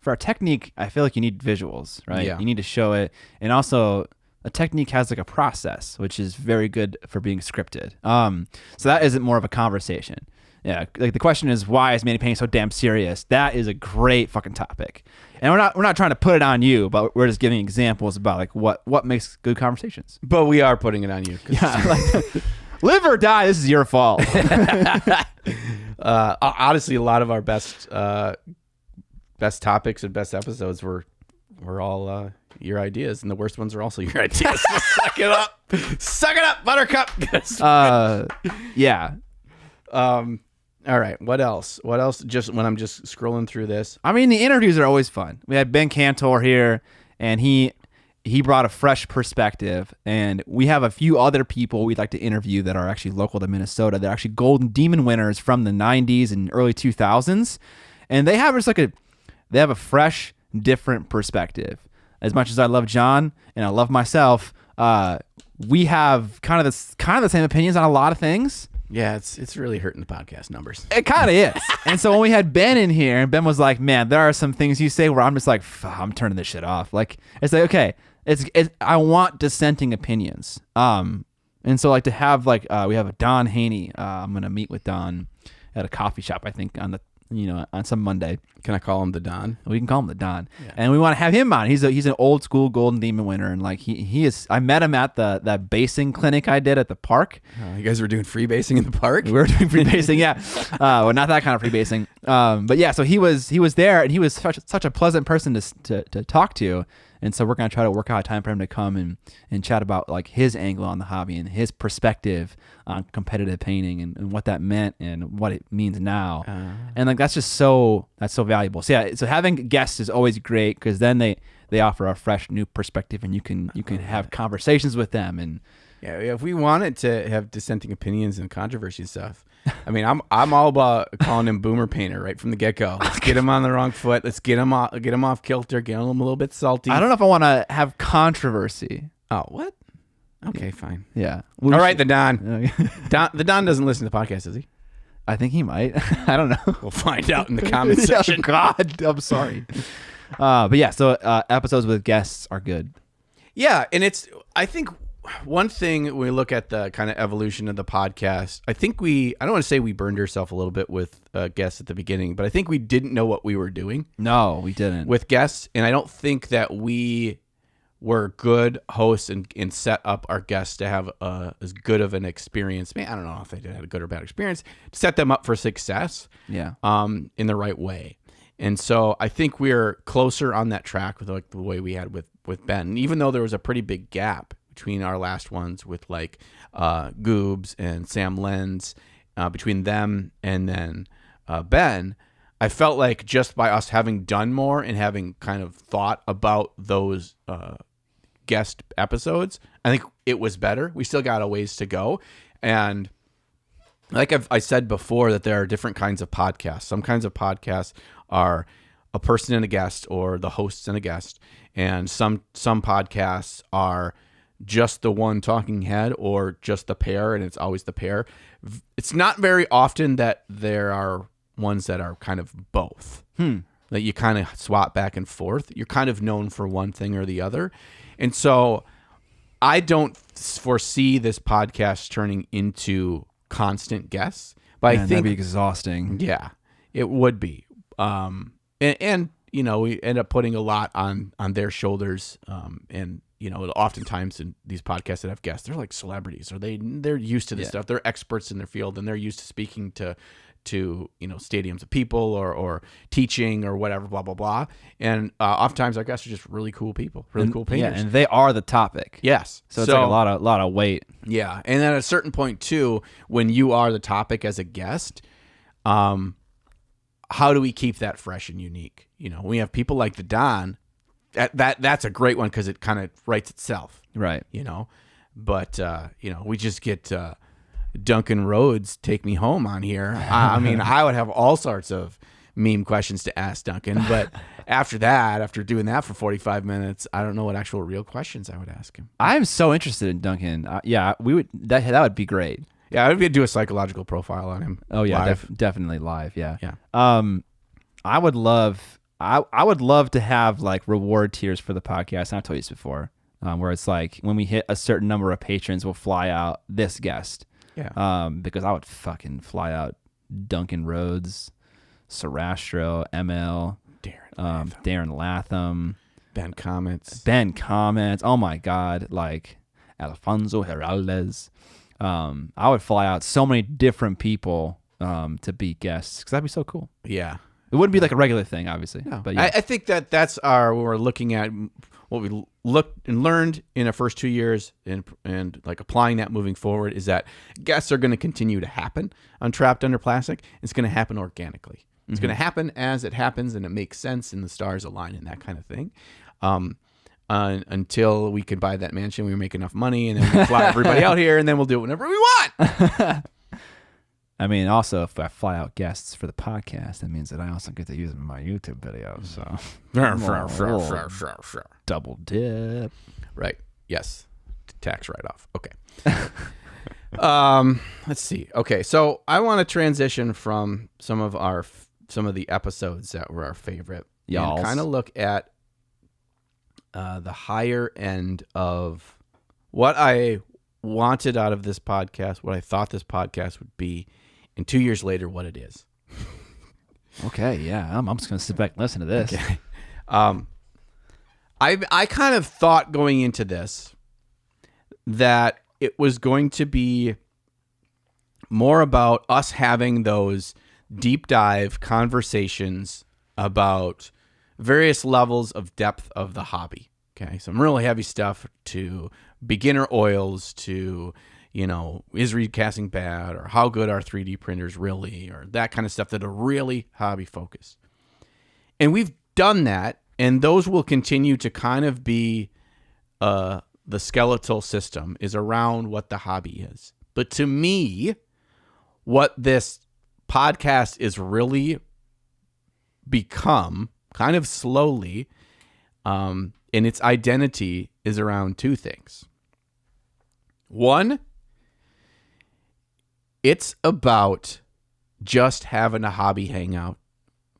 for a technique, I feel like you need visuals, right? Yeah. You need to show it. And also a technique has like a process, which is very good for being scripted. So that isn't more of a conversation. Yeah, like the question is, why is Manny painting so damn serious? That is a great fucking topic, and we're not trying to put it on you, but we're just giving examples about like what makes good conversations. But we are putting it on you. Yeah, Live or die, this is your fault. Honestly, a lot of our best topics and best episodes were all your ideas, and the worst ones are also your ideas. So suck it up, Buttercup. Yeah. All right. What else? Just when I'm just scrolling through this. I mean, the interviews are always fun. We had Ben Cantor here, and he brought a fresh perspective, and we have a few other people we'd like to interview that are actually local to Minnesota. They're actually Golden Demon winners from the 90s and early 2000s, and they have a fresh, different perspective. As much as I love John and I love myself, we have kind of the same opinions on a lot of things. Yeah, it's really hurting the podcast numbers. It kind of is. And so when we had Ben in here, and Ben was like, "Man, there are some things you say where I'm just like, I'm turning this shit off." Like, it's like, okay, I want dissenting opinions. And so like to have we have a Don Haney. I'm gonna meet with Don at a coffee shop, I think, on some Monday. Can I call him the Don? We can call him the Don. Yeah. And we want to have him on. He's an old school Golden Demon winner, and like he is. I met him at that basing clinic I did at the park. Oh, you guys were doing free basing in the park? We were doing free basing, yeah. Well, not that kind of free basing. But yeah, so he was there, and he was such a pleasant person to talk to. And so we're going to try to work out a time for him to come and chat about like his angle on the hobby and his perspective on competitive painting and what that meant and what it means now. And like that's so valuable. So yeah, so having guests is always great because then they offer a fresh new perspective and you can have conversations with them. And yeah, if we wanted to have dissenting opinions and controversy stuff, I mean, I'm all about calling him Boomer Painter right from the get go. Let's get him on the wrong foot. Let's get him off kilter. Get him a little bit salty. I don't know if I want to have controversy. Oh, what? Okay, fine. Yeah. All right, the Don. The Don doesn't listen to the podcast, does he? I think he might. I don't know. We'll find out in the comment section. God, I'm sorry. But yeah, so episodes with guests are good. Yeah, and I think one thing when we look at the kind of evolution of the podcast, I think I don't want to say we burned ourselves a little bit with guests at the beginning, but I think we didn't know what we were doing. No, we didn't. With guests, and I don't think that we were good hosts and set up our guests to have as good of an experience. Man, I don't know if they had a good or bad experience, to set them up for success. Yeah. In the right way. And so I think we're closer on that track with like the way we had with Ben. And even though there was a pretty big gap between our last ones with like Goobs and Sam Lenz, between them and then Ben, I felt like just by us having done more and having kind of thought about those guest episodes, I think it was better. We still got a ways to go. And like I said before, that there are different kinds of podcasts. Some kinds of podcasts are a person and a guest, or the hosts and a guest. And some podcasts are just the one talking head or just the pair, and it's always the pair. It's not very often that there are ones that are kind of both. That you kind of swap back and forth. You're kind of known for one thing or the other. And so I don't foresee this podcast turning into constant guests, but I think that'd be exhausting. Yeah, it would be. And you know, we end up putting a lot on their shoulders. And you know, oftentimes in these podcasts that have guests, they're like celebrities, or they're used to this stuff. They're experts in their field, and they're used to speaking to you know, stadiums of people or teaching or whatever, blah blah blah. And oftentimes our guests are just really cool people, cool painters. Yeah, and they are the topic. Yes, so it's like a lot of weight. Yeah, and then at a certain point too, when you are the topic as a guest, how do we keep that fresh and unique? You know, we have people like the Don. That's a great one because it kind of writes itself, right? You know, but you know, we just get Duncan Rhodes take me home on here. I mean, I would have all sorts of meme questions to ask Duncan, but after doing that for 45 minutes, I don't know what actual real questions I would ask him. I'm so interested in Duncan. Yeah, we would that would be great. Yeah, I would do a psychological profile on him. Oh yeah, definitely live. Yeah. Yeah. I would love to have like reward tiers for the podcast. And I've told you this before, where it's like when we hit a certain number of patrons, we'll fly out this guest. Yeah. Because I would fucking fly out Duncan Rhodes, Sarastro, ML, Darren Latham, Ben Comets. Oh my God, like Alfonso Heraldez. I would fly out so many different people to be guests because that'd be so cool. Yeah. It wouldn't be like a regular thing, obviously. No. But yeah. I think that's what we're looking at, what we looked and learned in our first 2 years and like applying that moving forward is that guests are going to continue to happen on Trapped Under Plastic. It's going to happen organically. It's going to happen as it happens and it makes sense and the stars align and that kind of thing. Until we can buy that mansion, we make enough money and then we fly everybody out here and then we'll do it whenever we want. I mean, also, if I fly out guests for the podcast, that means that I also get to use them in my YouTube videos. So, double dip. Right. Yes. Tax write-off. Okay. Let's see. Okay, so I want to transition from some of the episodes that were our favorite and kind of look at the higher end of what I wanted out of this podcast, what I thought this podcast would be, and 2 years later, what it is. Okay, yeah. I'm just going to sit back and listen to this. Okay. I kind of thought going into this that it was going to be more about us having those deep dive conversations about various levels of depth of the hobby. Okay, some really heavy stuff to beginner oils to, is recasting bad or how good are 3D printers really or that kind of stuff that are really hobby focused. And we've done that, and those will continue to kind of be the skeletal system is around what the hobby is. But to me, what this podcast is really become kind of slowly in its identity is around two things. One, it's about just having a hobby hangout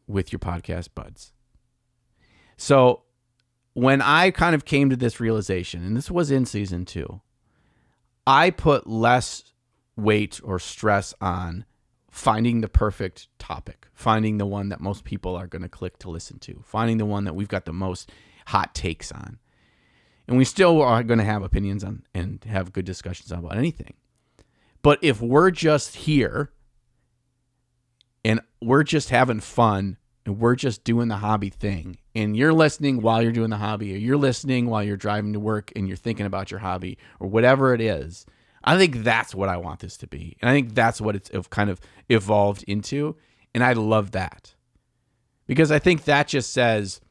with your podcast buds. So when I kind of came to this realization, and this was in season 2, I put less weight or stress on finding the perfect topic, finding the one that most people are going to click to listen to, finding the one that we've got the most hot takes on. And we still are going to have opinions on and have good discussions about anything. But if we're just here and we're just having fun and we're just doing the hobby thing, and you're listening while you're doing the hobby, or you're listening while you're driving to work and you're thinking about your hobby, or whatever it is, I think that's what I want this to be. And I think that's what it's kind of evolved into. And I love that. Because I think that just says,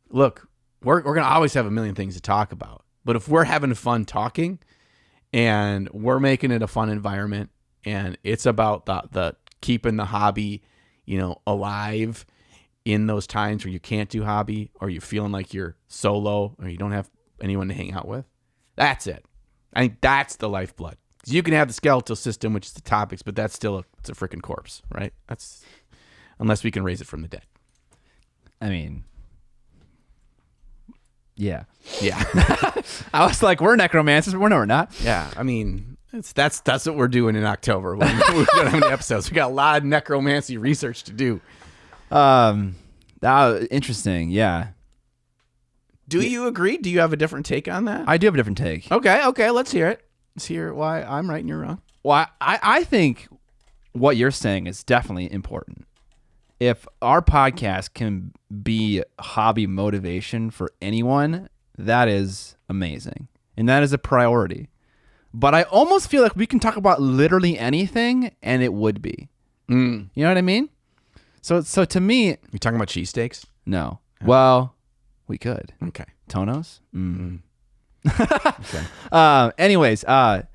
look, we're going to always have a million things to talk about. But if we're having fun talking and we're making it a fun environment and it's about the keeping the hobby, alive in those times where you can't do hobby or you're feeling like you're solo or you don't have anyone to hang out with, that's it. I think that's the lifeblood. Because you can have the skeletal system, which is the topics, but that's still it's a freaking corpse, right? That's unless we can raise it from the dead. I mean, yeah. Yeah. I was like, we're necromancers, but we're not. Yeah. I mean, that's what we're doing in October. We don't have any episodes. We got a lot of necromancy research to do. Interesting. Yeah. Do you agree? Do you have a different take on that? I do have a different take. Okay. Let's hear it. Let's hear why I'm right and you're wrong. Well, I think what you're saying is definitely important. If our podcast can be hobby motivation for anyone, that is amazing. And that is a priority. But I almost feel like we can talk about literally anything and it would be. You know what I mean? So to me... You talking about cheesesteaks? No. Well, we could. Okay. Tonos? Okay. Anyways,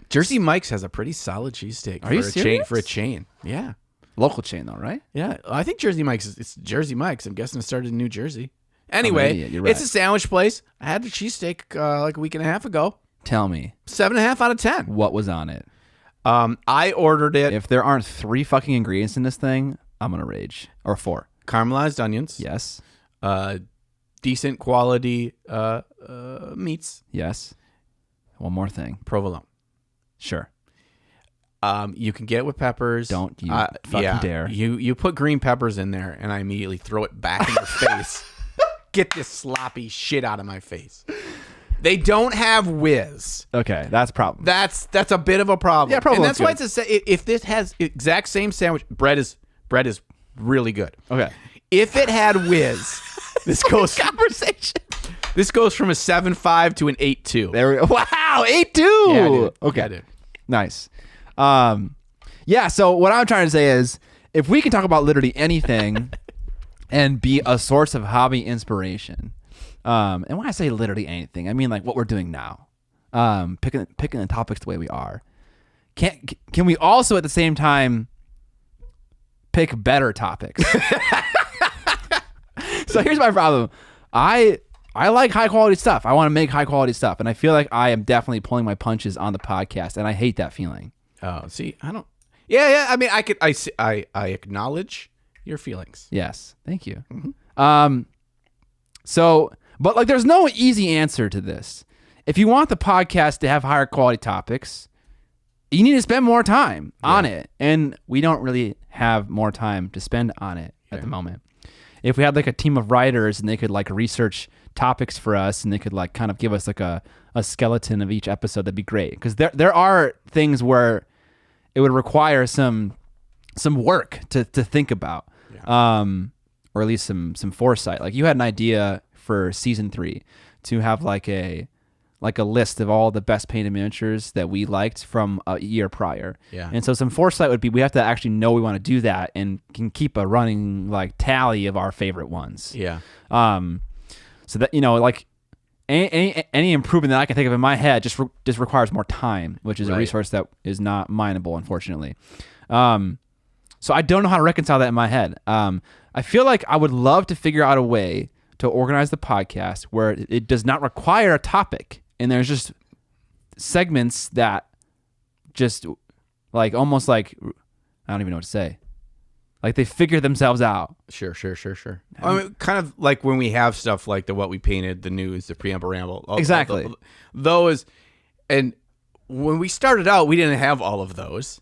Jersey Mike's has a pretty solid cheesesteak. Are you serious? For a chain. Yeah. Local chain though, right? Yeah. I think Jersey Mike's, it's Jersey Mike's. I'm guessing it started in New Jersy. Anyway, you're right. It's a sandwich place. I had the cheesesteak like a week and a half ago. Tell me. 7.5 out of 10. What was on it? I ordered it. If there aren't 3 fucking ingredients in this thing, I'm going to rage. Or 4. Caramelized onions. Yes. Decent quality meats. Yes. One more thing. Provolone. Sure. You can get it with peppers. Don't you fucking dare. You put green peppers in there, and I immediately throw it back in your face. Get this sloppy shit out of my face. They don't have whiz. Okay, that's a problem. That's a bit of a problem. Yeah, probably And that's why good. it's if this has exact same sandwich, bread is really good. Okay. If it had whiz, this goes Conversation. This goes from a 7.5 to an 8.2. There we go. Wow, 8-2. Yeah, dude. Okay. Yeah, dude. Nice. Yeah, so what I'm trying to say is if we can talk about literally anything and be a source of hobby inspiration, and when I say literally anything, I mean like what we're doing now, picking the topics the way we are. Can we also at the same time pick better topics? So here's my problem. I like high quality stuff. I want to make high quality stuff, and I feel like I am definitely pulling my punches on the podcast, and I hate that feeling. Oh, see, I don't. Yeah. I mean, I acknowledge your feelings. Yes, thank you. So, but like, there's no easy answer to this. If you want the podcast to have higher quality topics, you need to spend more time on it, and we don't really have more time to spend on it at the moment. If we had like a team of writers and they could like research topics for us and they could like kind of give us like a skeleton of each episode, that'd be great. Because there are things where it would require some work to think about, or at least some foresight. Like you had an idea for season 3 to have like a list of all the best painted miniatures that we liked from a year prior. Yeah. And so some foresight would be we have to actually know we want to do that and can keep a running like tally of our favorite ones. Yeah. So that, like any improvement that I can think of in my head just requires more time, which is a resource that is not mineable, unfortunately. So I don't know how to reconcile that in my head. I feel like I would love to figure out a way to organize the podcast where it does not require a topic. And there's just segments that just like almost like, I don't even know what to say. Like they figure themselves out. Sure. I mean, kind of like when we have stuff like the What We Painted, the news, the Preamble Ramble. Exactly. Those. And when we started out, we didn't have all of those.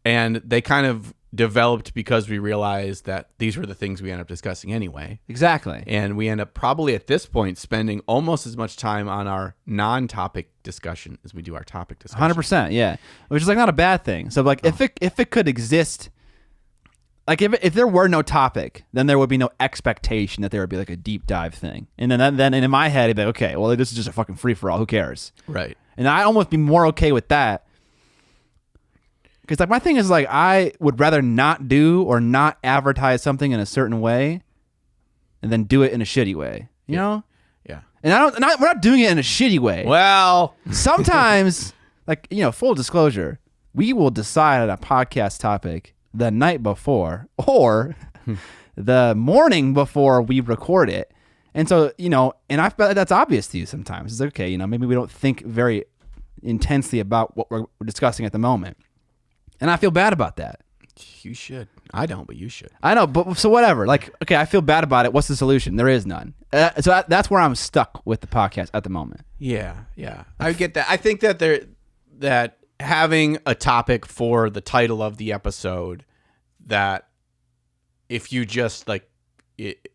And they kind of developed because we realized that these were the things we ended up discussing anyway. Exactly. And we end up probably at this point spending almost as much time on our non-topic discussion as we do our topic discussion. 100%, yeah. Which is like not a bad thing. So like if it could exist, like if there were no topic, then there would be no expectation that there would be like a deep dive thing. And then in my head it'd be like, okay, well this is just a fucking free for all. Who cares? Right. And I'd almost be more okay with that. Because like my thing is like I would rather not do or not advertise something in a certain way, and then do it in a shitty way. You know? Yeah. And we're not doing it in a shitty way. Well, sometimes, like full disclosure, we will decide on a podcast topic the night before or the morning before we record it, and so and I feel like that's obvious to you sometimes. It's okay, maybe we don't think very intensely about what we're discussing at the moment. And I feel bad about that. You should. I don't, but you should. I know, but so whatever. Like, okay, I feel bad about it. What's the solution? There is none. So that's where I'm stuck with the podcast at the moment. Yeah. I get that. I think that having a topic for the title of the episode, that if you just like it,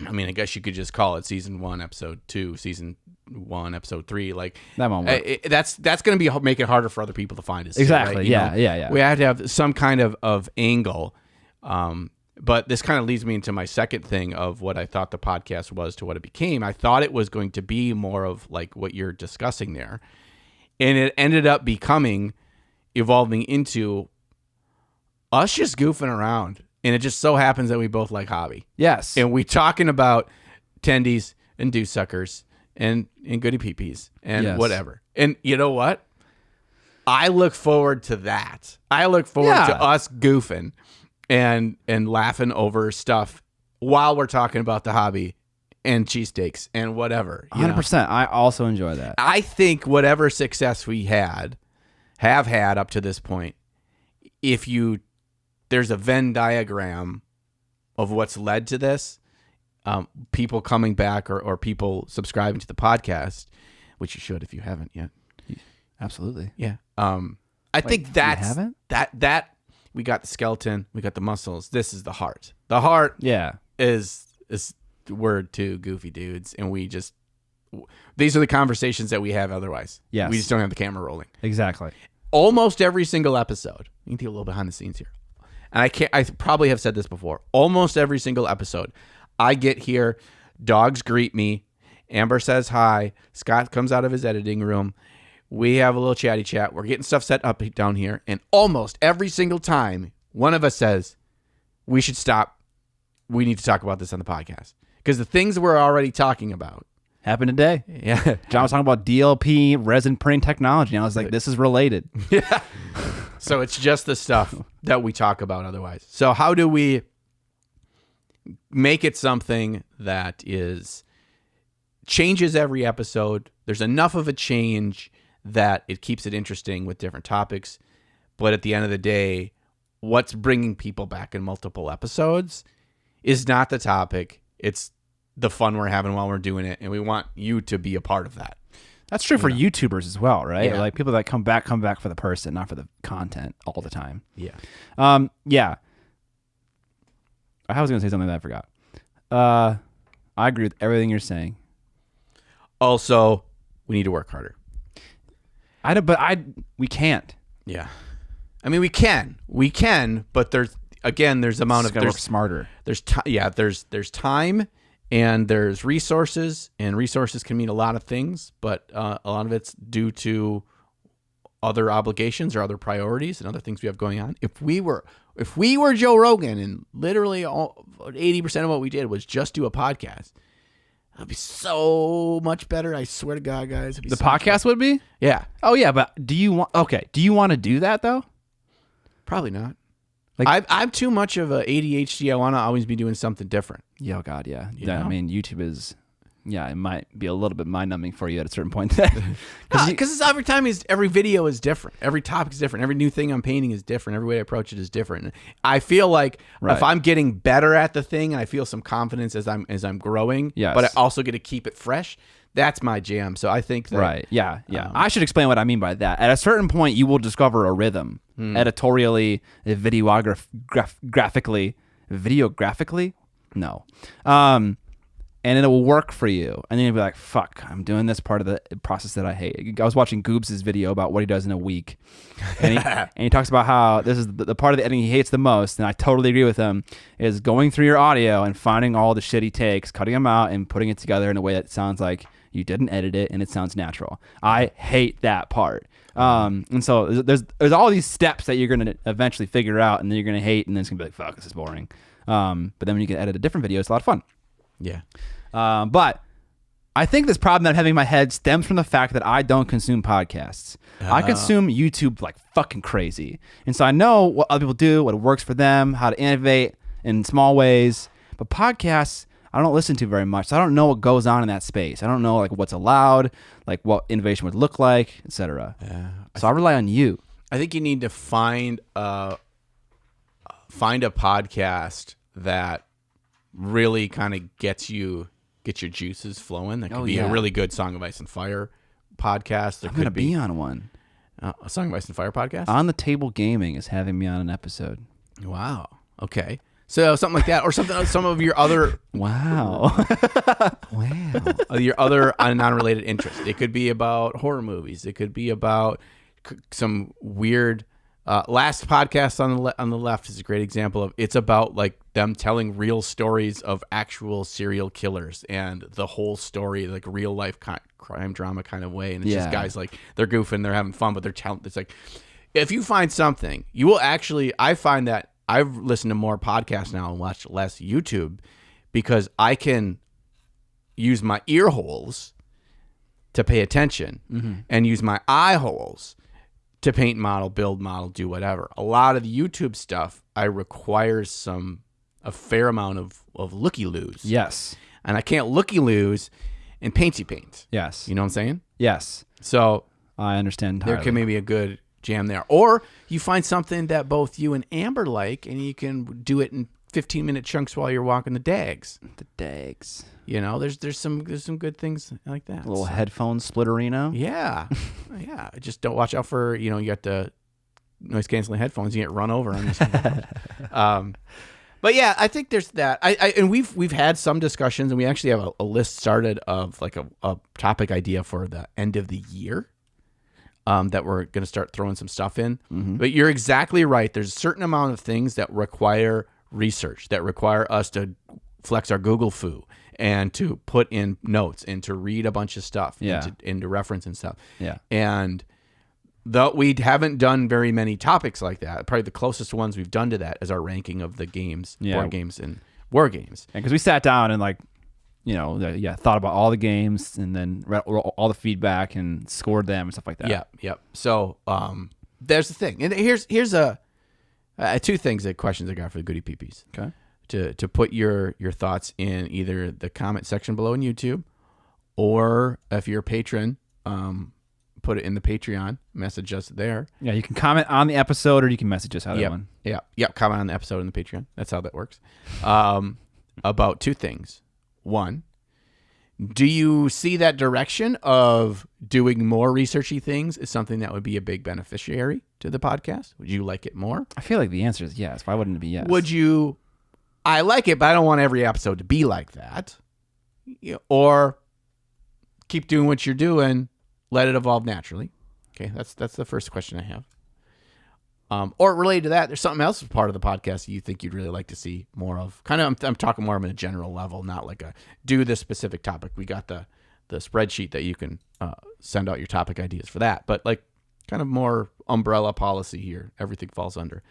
I mean, I guess you could just call it season 1, episode 2, season 1, episode 3. Like that won't work. That's going to make it harder for other people to find us. Exactly. Right? Yeah. We have to have some kind of angle. But this kind of leads me into my second thing of what I thought the podcast was to what it became. I thought it was going to be more of like what you're discussing there, and it ended up evolving into us just goofing around. And it just so happens that we both like hobby. Yes. And we talking about tendies and dew suckers and goody peepees and whatever. And you know what? I look forward to that. I look forward to us goofing and laughing over stuff while we're talking about the hobby and cheesesteaks and whatever. 100%. I also enjoy that. I think whatever success we have had up to this point, there's a Venn diagram of what's led to this. People coming back or people subscribing to the podcast, which you should if you haven't yet. Absolutely. Yeah. I think that's that we got the skeleton, we got the muscles. This is the heart. The heart is the word to goofy dudes, and we these are the conversations that we have otherwise. Yes. We just don't have the camera rolling. Exactly. Almost every single episode. You can do a little behind the scenes here. And I probably have said this before. Almost every single episode, I get here, dogs greet me, Amber says hi, Scott comes out of his editing room, we have a little chatty chat, we're getting stuff set up down here, and almost every single time, one of us says, we should stop, we need to talk about this on the podcast. Because the things we're already talking about. Happened today. Yeah. John was talking about DLP resin printing technology, and I was like, this is related. Yeah. So it's just the stuff that we talk about otherwise. So how do we make it something that changes every episode? There's enough of a change that it keeps it interesting with different topics. But at the end of the day, what's bringing people back in multiple episodes is not the topic. It's the fun we're having while we're doing it. And we want you to be a part of that. That's true for YouTubers as well, right? Yeah. Like people that come back for the person, not for the content all the time. Yeah. Yeah. I was going to say something that I forgot. I agree with everything you're saying. Also, we need to work harder. We can't. Yeah. I mean, we can, but there's amount of, gotta work smarter. There's time and there's resources, and resources can mean a lot of things, but a lot of it's due to other obligations or other priorities and other things we have going on. If we were Joe Rogan and literally 80% of what we did was just do a podcast, that'd be so much better. I swear to God, guys. The podcast would be? Yeah. Oh yeah, but do you want to do that though? Probably not. Like, I'm too much of a ADHD. I want to always be doing something different. Yeah, oh God, yeah. You know? I mean, YouTube is, it might be a little bit mind-numbing for you at a certain point. Because every video is different. Every topic is different. Every new thing I'm painting is different. Every way I approach it is different. I feel like if I'm getting better at the thing and I feel some confidence as I'm growing, yes, but I also get to keep it fresh, that's my jam. So I think that... Right, yeah. I should explain what I mean by that. At a certain point, you will discover a rhythm, editorially, videographically? No. And it will work for you. And then you'll be like, fuck, I'm doing this part of the process that I hate. I was watching Goobs' video about what he does in a week. And he talks about how this is the part of the editing he hates the most, and I totally agree with him, is going through your audio and finding all the shit he takes, cutting them out, and putting it together in a way that sounds like you didn't edit it and it sounds natural. I hate that part. And so there's all these steps that you're going to eventually figure out, and then you're going to hate, and then it's going to be like, fuck, this is boring. But then when you can edit a different video, it's a lot of fun. Yeah. But I think this problem that I'm having in my head stems from the fact that I don't consume podcasts. I consume YouTube like fucking crazy. And so I know what other people do, what works for them, how to innovate in small ways. But podcasts, I don't listen to very much. So I don't know what goes on in that space. I don't know like what's allowed, like what innovation would look like, etc. So I rely on you. I think you need to find a podcast that really kind of gets your juices flowing. That could be a really good Song of Ice and Fire podcast. There I'm going to could be on one. A Song of Ice and Fire podcast? On the Table Gaming is having me on an episode. Wow. Okay. So something like that, or some of your other wow, your other non-related interests. It could be about horror movies. It could be about some weird. Last podcast on the left is a great example of. It's about like them telling real stories of actual serial killers and the whole story, like real life crime drama kind of way. And it's just guys like they're goofing, they're having fun, but they're telling. It's like if you find something, you will actually. I find that. I've listened to more podcasts now and watched less YouTube because I can use my ear holes to pay attention and use my eye holes to paint model, build model, do whatever. A lot of the YouTube stuff, I require a fair amount of looky-loos. Yes. And I can't looky-loos and painty paint. Yes. You know what I'm saying? Yes. So I understand entirely. There can maybe a good jam there. Or you find something that both you and Amber like, and you can do it in 15-minute chunks while you're walking the dags. The dags. You know, there's some good things like that. A little headphone splitterino. Yeah. Yeah. Just don't watch out for, you got the noise canceling headphones. You get run over on this. But But yeah, I think there's that. And we've had some discussions, and we actually have a list started of like a topic idea for the end of the year. That we're going to start throwing some stuff in. But you're exactly right. There's a certain amount of things that require research, that require us to flex our Google foo and to put in notes and to read a bunch of stuff and to reference and stuff. Yeah. And though we haven't done very many topics like that, probably the closest ones we've done to that is our ranking of the games, board games and war games. Because we sat down and thought about all the games and then read all the feedback and scored them and stuff like that. Yeah. So there's the thing. And here's two questions I got for the Goody Peepees. Okay. To put your thoughts in either the comment section below on YouTube, or if you're a patron, put it in the Patreon, message us there. Yeah, you can comment on the episode or you can message us either one. Yeah, comment on the episode in the Patreon. That's how that works. About two things. One, do you see that direction of doing more researchy things is something that would be a big beneficiary to the podcast? Would you like it more? I feel like the answer is yes. Why wouldn't it be yes? Would you? I like it, but I don't want every episode to be like that. Or keep doing what you're doing, let it evolve naturally. Okay, that's the first question I have. Or related to that, there's something else part of the podcast that you think you'd really like to see more of. Kind of, I'm talking more on a general level, not like do this specific topic. We got the spreadsheet that you can send out your topic ideas for that, but like kind of more umbrella policy here. Everything falls under.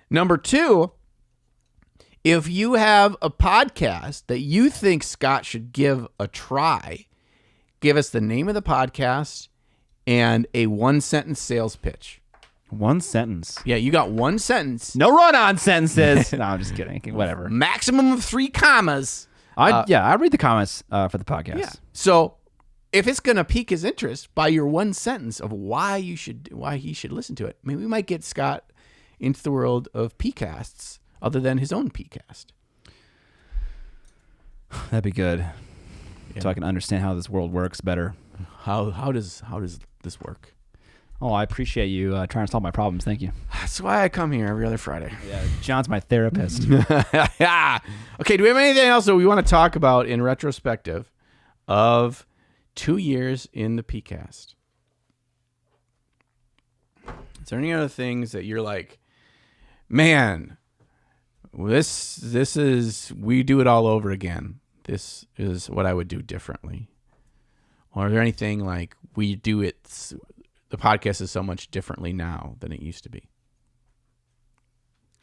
Number two, if you have a podcast that you think Scott should give a try, give us the name of the podcast and a 1-sentence sales pitch. 1 sentence. Yeah, you got 1 sentence. No run-on sentences. No, I'm just kidding. Whatever. Maximum of 3 commas. I'd read the comments for the podcast. Yeah. So if it's going to pique his interest by your 1 sentence of why he should listen to it, maybe we might get Scott into the world of PCasts other than his own PCast. That'd be good. Yeah. So I can understand how this world works better. How does this work? Oh, I appreciate you trying to solve my problems. Thank you. That's why I come here every other Friday. Yeah, John's my therapist. Yeah. Okay, do we have anything else that we want to talk about in retrospective of 2 years in the PCast? Is there any other things that you're like, man, this is, we do it all over again. This is what I would do differently. Or is there anything like we do it, the podcast is so much differently now than it used to be?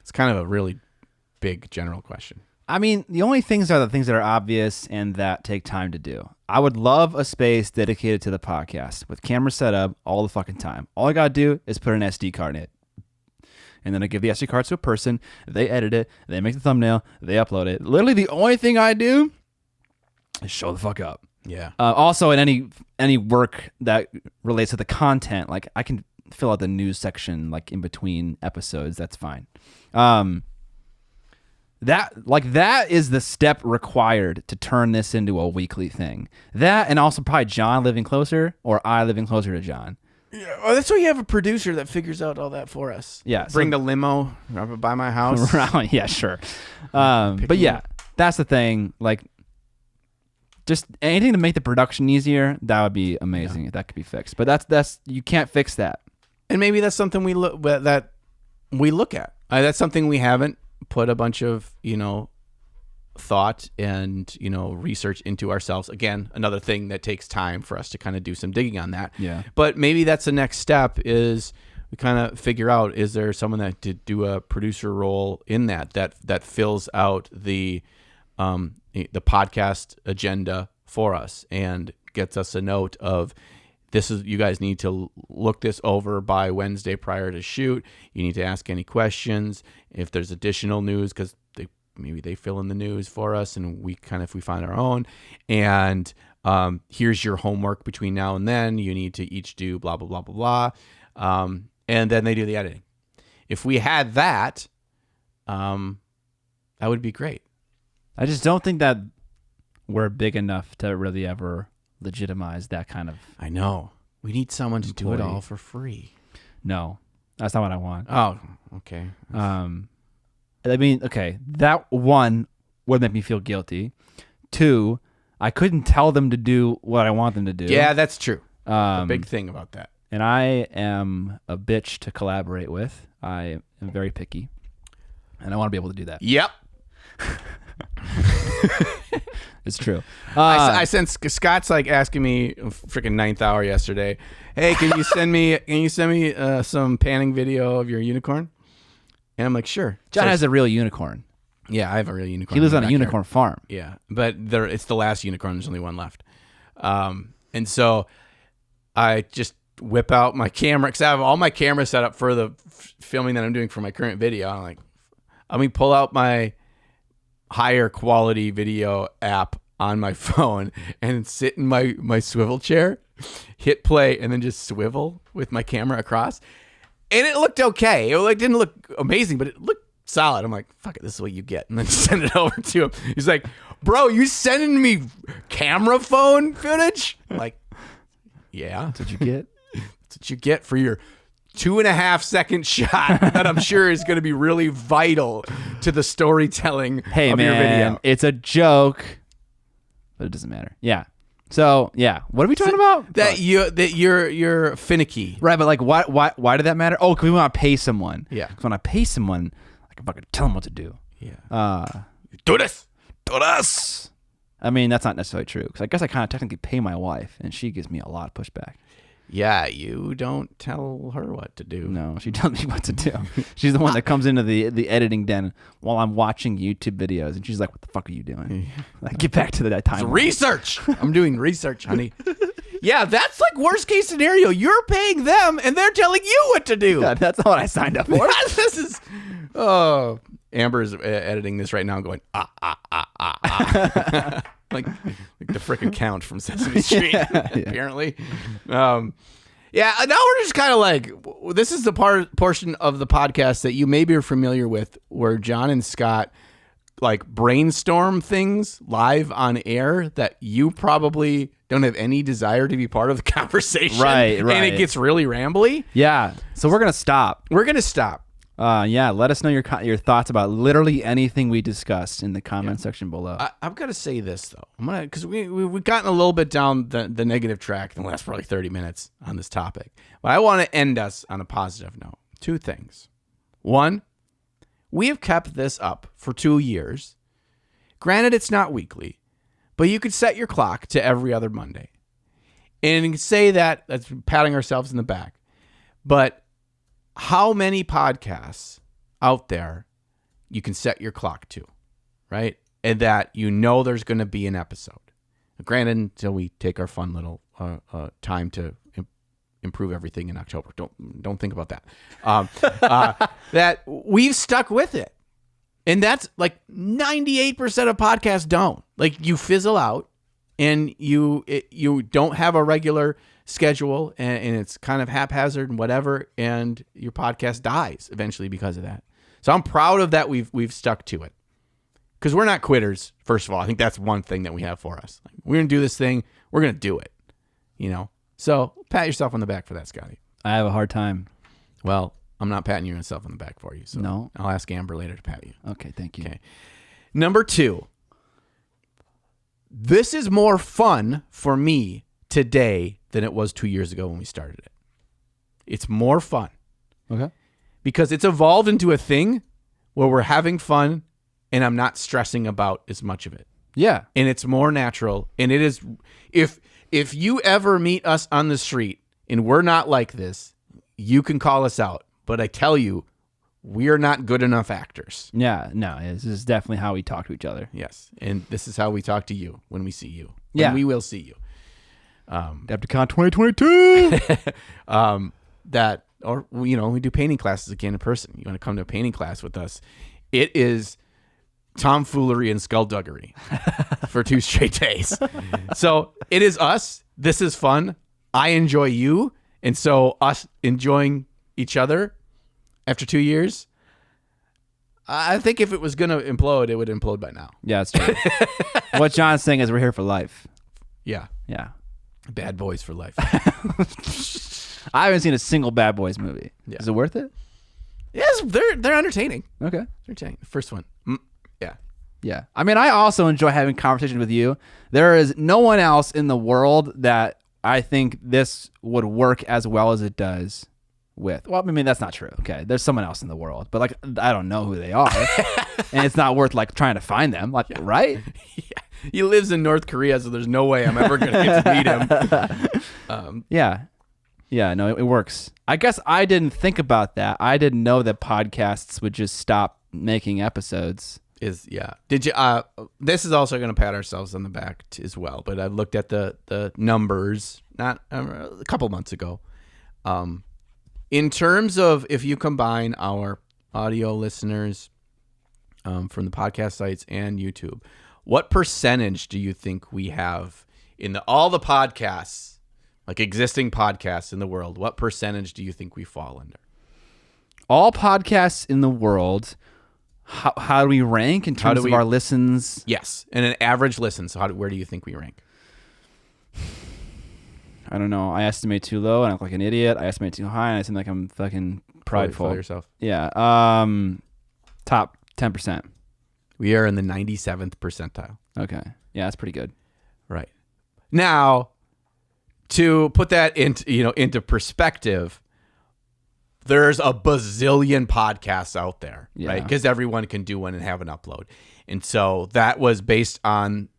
It's kind of a really big general question. I mean, the only things are the things that are obvious and that take time to do. I would love a space dedicated to the podcast with camera set up all the fucking time. All I got to do is put an SD card in it. And then I give the SD card to a person. They edit it. They make the thumbnail. They upload it. Literally the only thing I do is show the fuck up. Yeah. Also, in any work that relates to the content, like I can fill out the news section like in between episodes. That's fine. That is the step required to turn this into a weekly thing. That, and also probably John living closer or I living closer to John. Yeah, well, that's why you have a producer that figures out all that for us. Yeah, bring the limo by my house. Yeah, sure. But yeah, that's the thing. Like, just anything to make the production easier, that would be amazing. Yeah. If that could be fixed. But that's you can't fix that. And maybe that's something we look at. That's something we haven't put a bunch of thought and research into ourselves. Again, another thing that takes time for us to kind of do some digging on that. Yeah. But maybe that's the next step, is we kind of figure out, is there someone that did do a producer role in that fills out the podcast agenda for us and gets us a note of, this is, you guys need to look this over by Wednesday prior to shoot. You need to ask any questions. If there's additional news, because maybe they fill in the news for us and we find our own. And here's your homework between now and then. You need to each do blah, blah, blah, blah, blah. And then they do the editing. If we had that, that would be great. I just don't think that we're big enough to really ever legitimize that kind of. I know. We need someone to do it all for free. No, that's not what I want. Oh, okay. I mean, okay, that one would make me feel guilty. 2, I couldn't tell them to do what I want them to do. Yeah, that's true. The big thing about that. And I am a bitch to collaborate with. I am very picky, and I want to be able to do that. Yep. It's true. I sent Scott's like asking me freaking 9th hour yesterday. Hey, can you send me some panning video of your unicorn? And I'm like, sure. John has a real unicorn. Yeah, I have a real unicorn. He lives in on my a backyard. unicorn farm. Yeah, but it's the last unicorn. There's only one left. And so I just whip out my camera because I have all my cameras set up for the filming that I'm doing for my current video. I'm like, let me pull out my higher quality video app on my phone and sit in my swivel chair, hit play, and then just swivel with my camera across. And it looked okay. It didn't look amazing, but it looked solid. I'm like, fuck it, this is what you get. And then send it over to him. He's like, bro, you sending me camera phone footage? I'm like, yeah. That's what you get? That's what you get for your 2.5-second shot that I'm sure is going to be really vital to the storytelling of your video. It's a joke, but it doesn't matter. Yeah. So yeah, what are we talking about? That you're finicky, right? But like, why did that matter? Oh, because we want to pay someone. Yeah. Because when I pay someone, I can fucking tell them what to do. Yeah. Do this. I mean, that's not necessarily true because I guess I kind of technically pay my wife, and she gives me a lot of pushback. Yeah, you don't tell her what to do. No, she tells me what to do. She's the one that comes into the editing den while I'm watching YouTube videos, and she's like, "What the fuck are you doing?" Like, get back to that time. It's research. I'm doing research, honey. Yeah, that's like worst case scenario. You're paying them, and they're telling you what to do. Yeah, that's not what I signed up for. This is. Oh, Amber's editing this right now, going like the frickin' Count from Sesame Street, apparently. Now we're just kind of like, this is the portion of the podcast that you maybe are familiar with, where John and Scott like brainstorm things live on air that you probably don't have any desire to be part of the conversation. Right. And it gets really rambly. Yeah. So we're gonna stop. Let us know your thoughts about literally anything we discussed in the comment section below. I've got to say this though, because we've gotten a little bit down the negative track in the last probably 30 minutes on this topic, but I want to end us on a positive note. 2 things. 1, we have kept this up for 2 years. Granted, it's not weekly, but you could set your clock to every other Monday, and you can say that's patting ourselves in the back, but how many podcasts out there you can set your clock to, right? And that you know there's going to be an episode. Granted, until we take our fun little time to improve everything in October. Don't think about that. That we've stuck with it. And that's like 98% of podcasts don't. Like, you fizzle out and you don't have a regular schedule, and it's kind of haphazard and whatever, and your podcast dies eventually because of that. So I'm proud of that. We've stuck to it because we're not quitters. First of all, I think that's one thing that we have for us. Like, we're gonna do this thing. We're gonna do it. So pat yourself on the back for that, Scotty. I have a hard time. Well, I'm not patting yourself on the back for you. So no, I'll ask Amber later to pat you. Okay, thank you. Okay. Number 2. This is more fun for me today than it was 2 years ago when we started it. It's more fun. Okay. Because it's evolved into a thing where we're having fun and I'm not stressing about as much of it. Yeah. And it's more natural. And it is, if you ever meet us on the street and we're not like this, you can call us out. But I tell you, we are not good enough actors. Yeah, no, this is definitely how we talk to each other. Yes. And this is how we talk to you when we see you. Yeah. We will see you. Adepticon 2022. We do painting classes again in person. You want to come to a painting class with us? It is tomfoolery and skullduggery for 2 straight days. So it is us. This is fun. I enjoy you. And so us enjoying each other after 2 years, I think if it was going to implode, it would implode by now. Yeah, that's true. What John's saying is we're here for life. Yeah. Yeah. Bad Boys for life. I haven't seen a single Bad Boys movie. Yeah. Is it worth it? Yes, they're entertaining. Okay. They're entertaining. The first one. Yeah. Yeah. I mean, I also enjoy having conversations with you. There is no one else in the world that I think this would work as well as it does with. Well, I mean, that's not true. Okay. There's someone else in the world, but like, I don't know who they are. And it's not worth like trying to find them. Like, right? Yeah. He lives in North Korea, so there's no way I'm ever going to get to meet him. Yeah. Yeah, no, it works. I guess I didn't think about that. I didn't know that podcasts would just stop making episodes. Did you? This is also going to pat ourselves on the back as well. But I looked at the numbers not a couple months ago. In terms of if you combine our audio listeners from the podcast sites and YouTube, what percentage do you think we have in all the podcasts, like existing podcasts in the world? What percentage do you think we fall under? All podcasts in the world. How do we rank in terms of our listens? Yes, and an average listen. So where do you think we rank? I don't know. I estimate too low and I look like an idiot. I estimate too high and I seem like I'm fucking prideful. Follow yourself. Yeah. Top 10%. We are in the 97th percentile. Okay. Yeah, that's pretty good. Right. Now, to put that into perspective, there's a bazillion podcasts out there, right? Because everyone can do one and have an upload. And so that was based on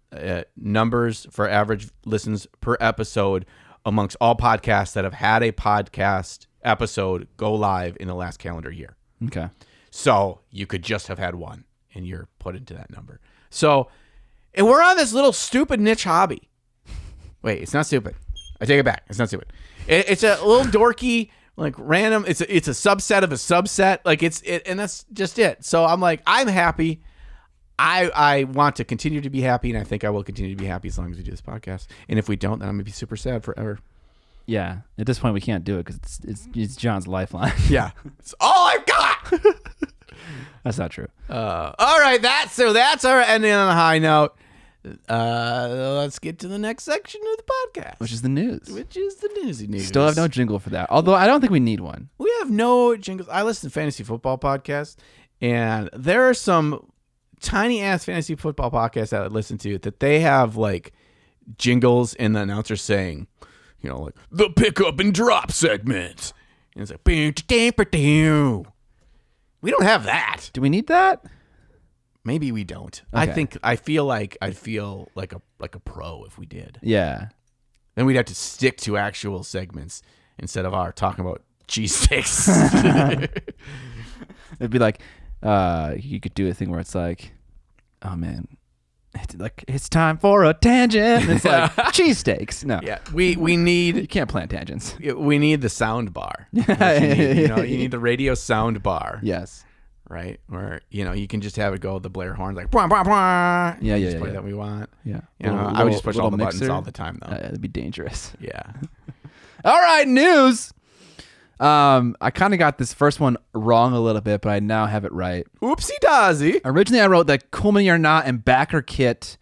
numbers for average listens per episode amongst all podcasts that have had a podcast episode go live in the last calendar year. Okay. So you could just have had one and you're put into that number. So, and we're on this little stupid niche hobby. Wait, it's not stupid. I take it back. It's not stupid. It's a little dorky, like random. It's a subset of a subset. Like and that's just it. So I'm like, I'm happy. I want to continue to be happy, and I think I will continue to be happy as long as we do this podcast. And if we don't, then I'm gonna be super sad forever. Yeah. At this point, we can't do it because it's John's lifeline. Yeah, it's all I've got. That's not true. All right, that's our ending on a high note. Let's get to the next section of the podcast, Which is the news. Newsy news. Still have no jingle for that. Although I don't think we need one. We have no jingles. I listen to fantasy football podcasts, and there are some tiny ass fantasy football podcasts that I listen to that they have like jingles and the announcer saying, like the pickup and drop segment. And it's like, we don't have that. Do we need that? Maybe we don't. Okay. I feel like I'd feel like a pro if we did. Yeah. Then we'd have to stick to actual segments instead of our talking about cheesesteaks. It'd be like, you could do a thing where it's like, oh man, it's time for a tangent. And it's like cheesesteaks. No. Yeah. We need. You can't plan tangents. We need the sound bar. You need the radio sound bar. Yes. Right, where you can just have it go the Blair horn like bwah, bwah, bwah. Yeah, just play that we want. Yeah, I would just push all the buttons all the time though. That'd be dangerous. Yeah. All right, news. I kind of got this first one wrong a little bit, but I now have it right. Oopsie daisy. Originally, I wrote that Cool Mini or Not and Backer Kit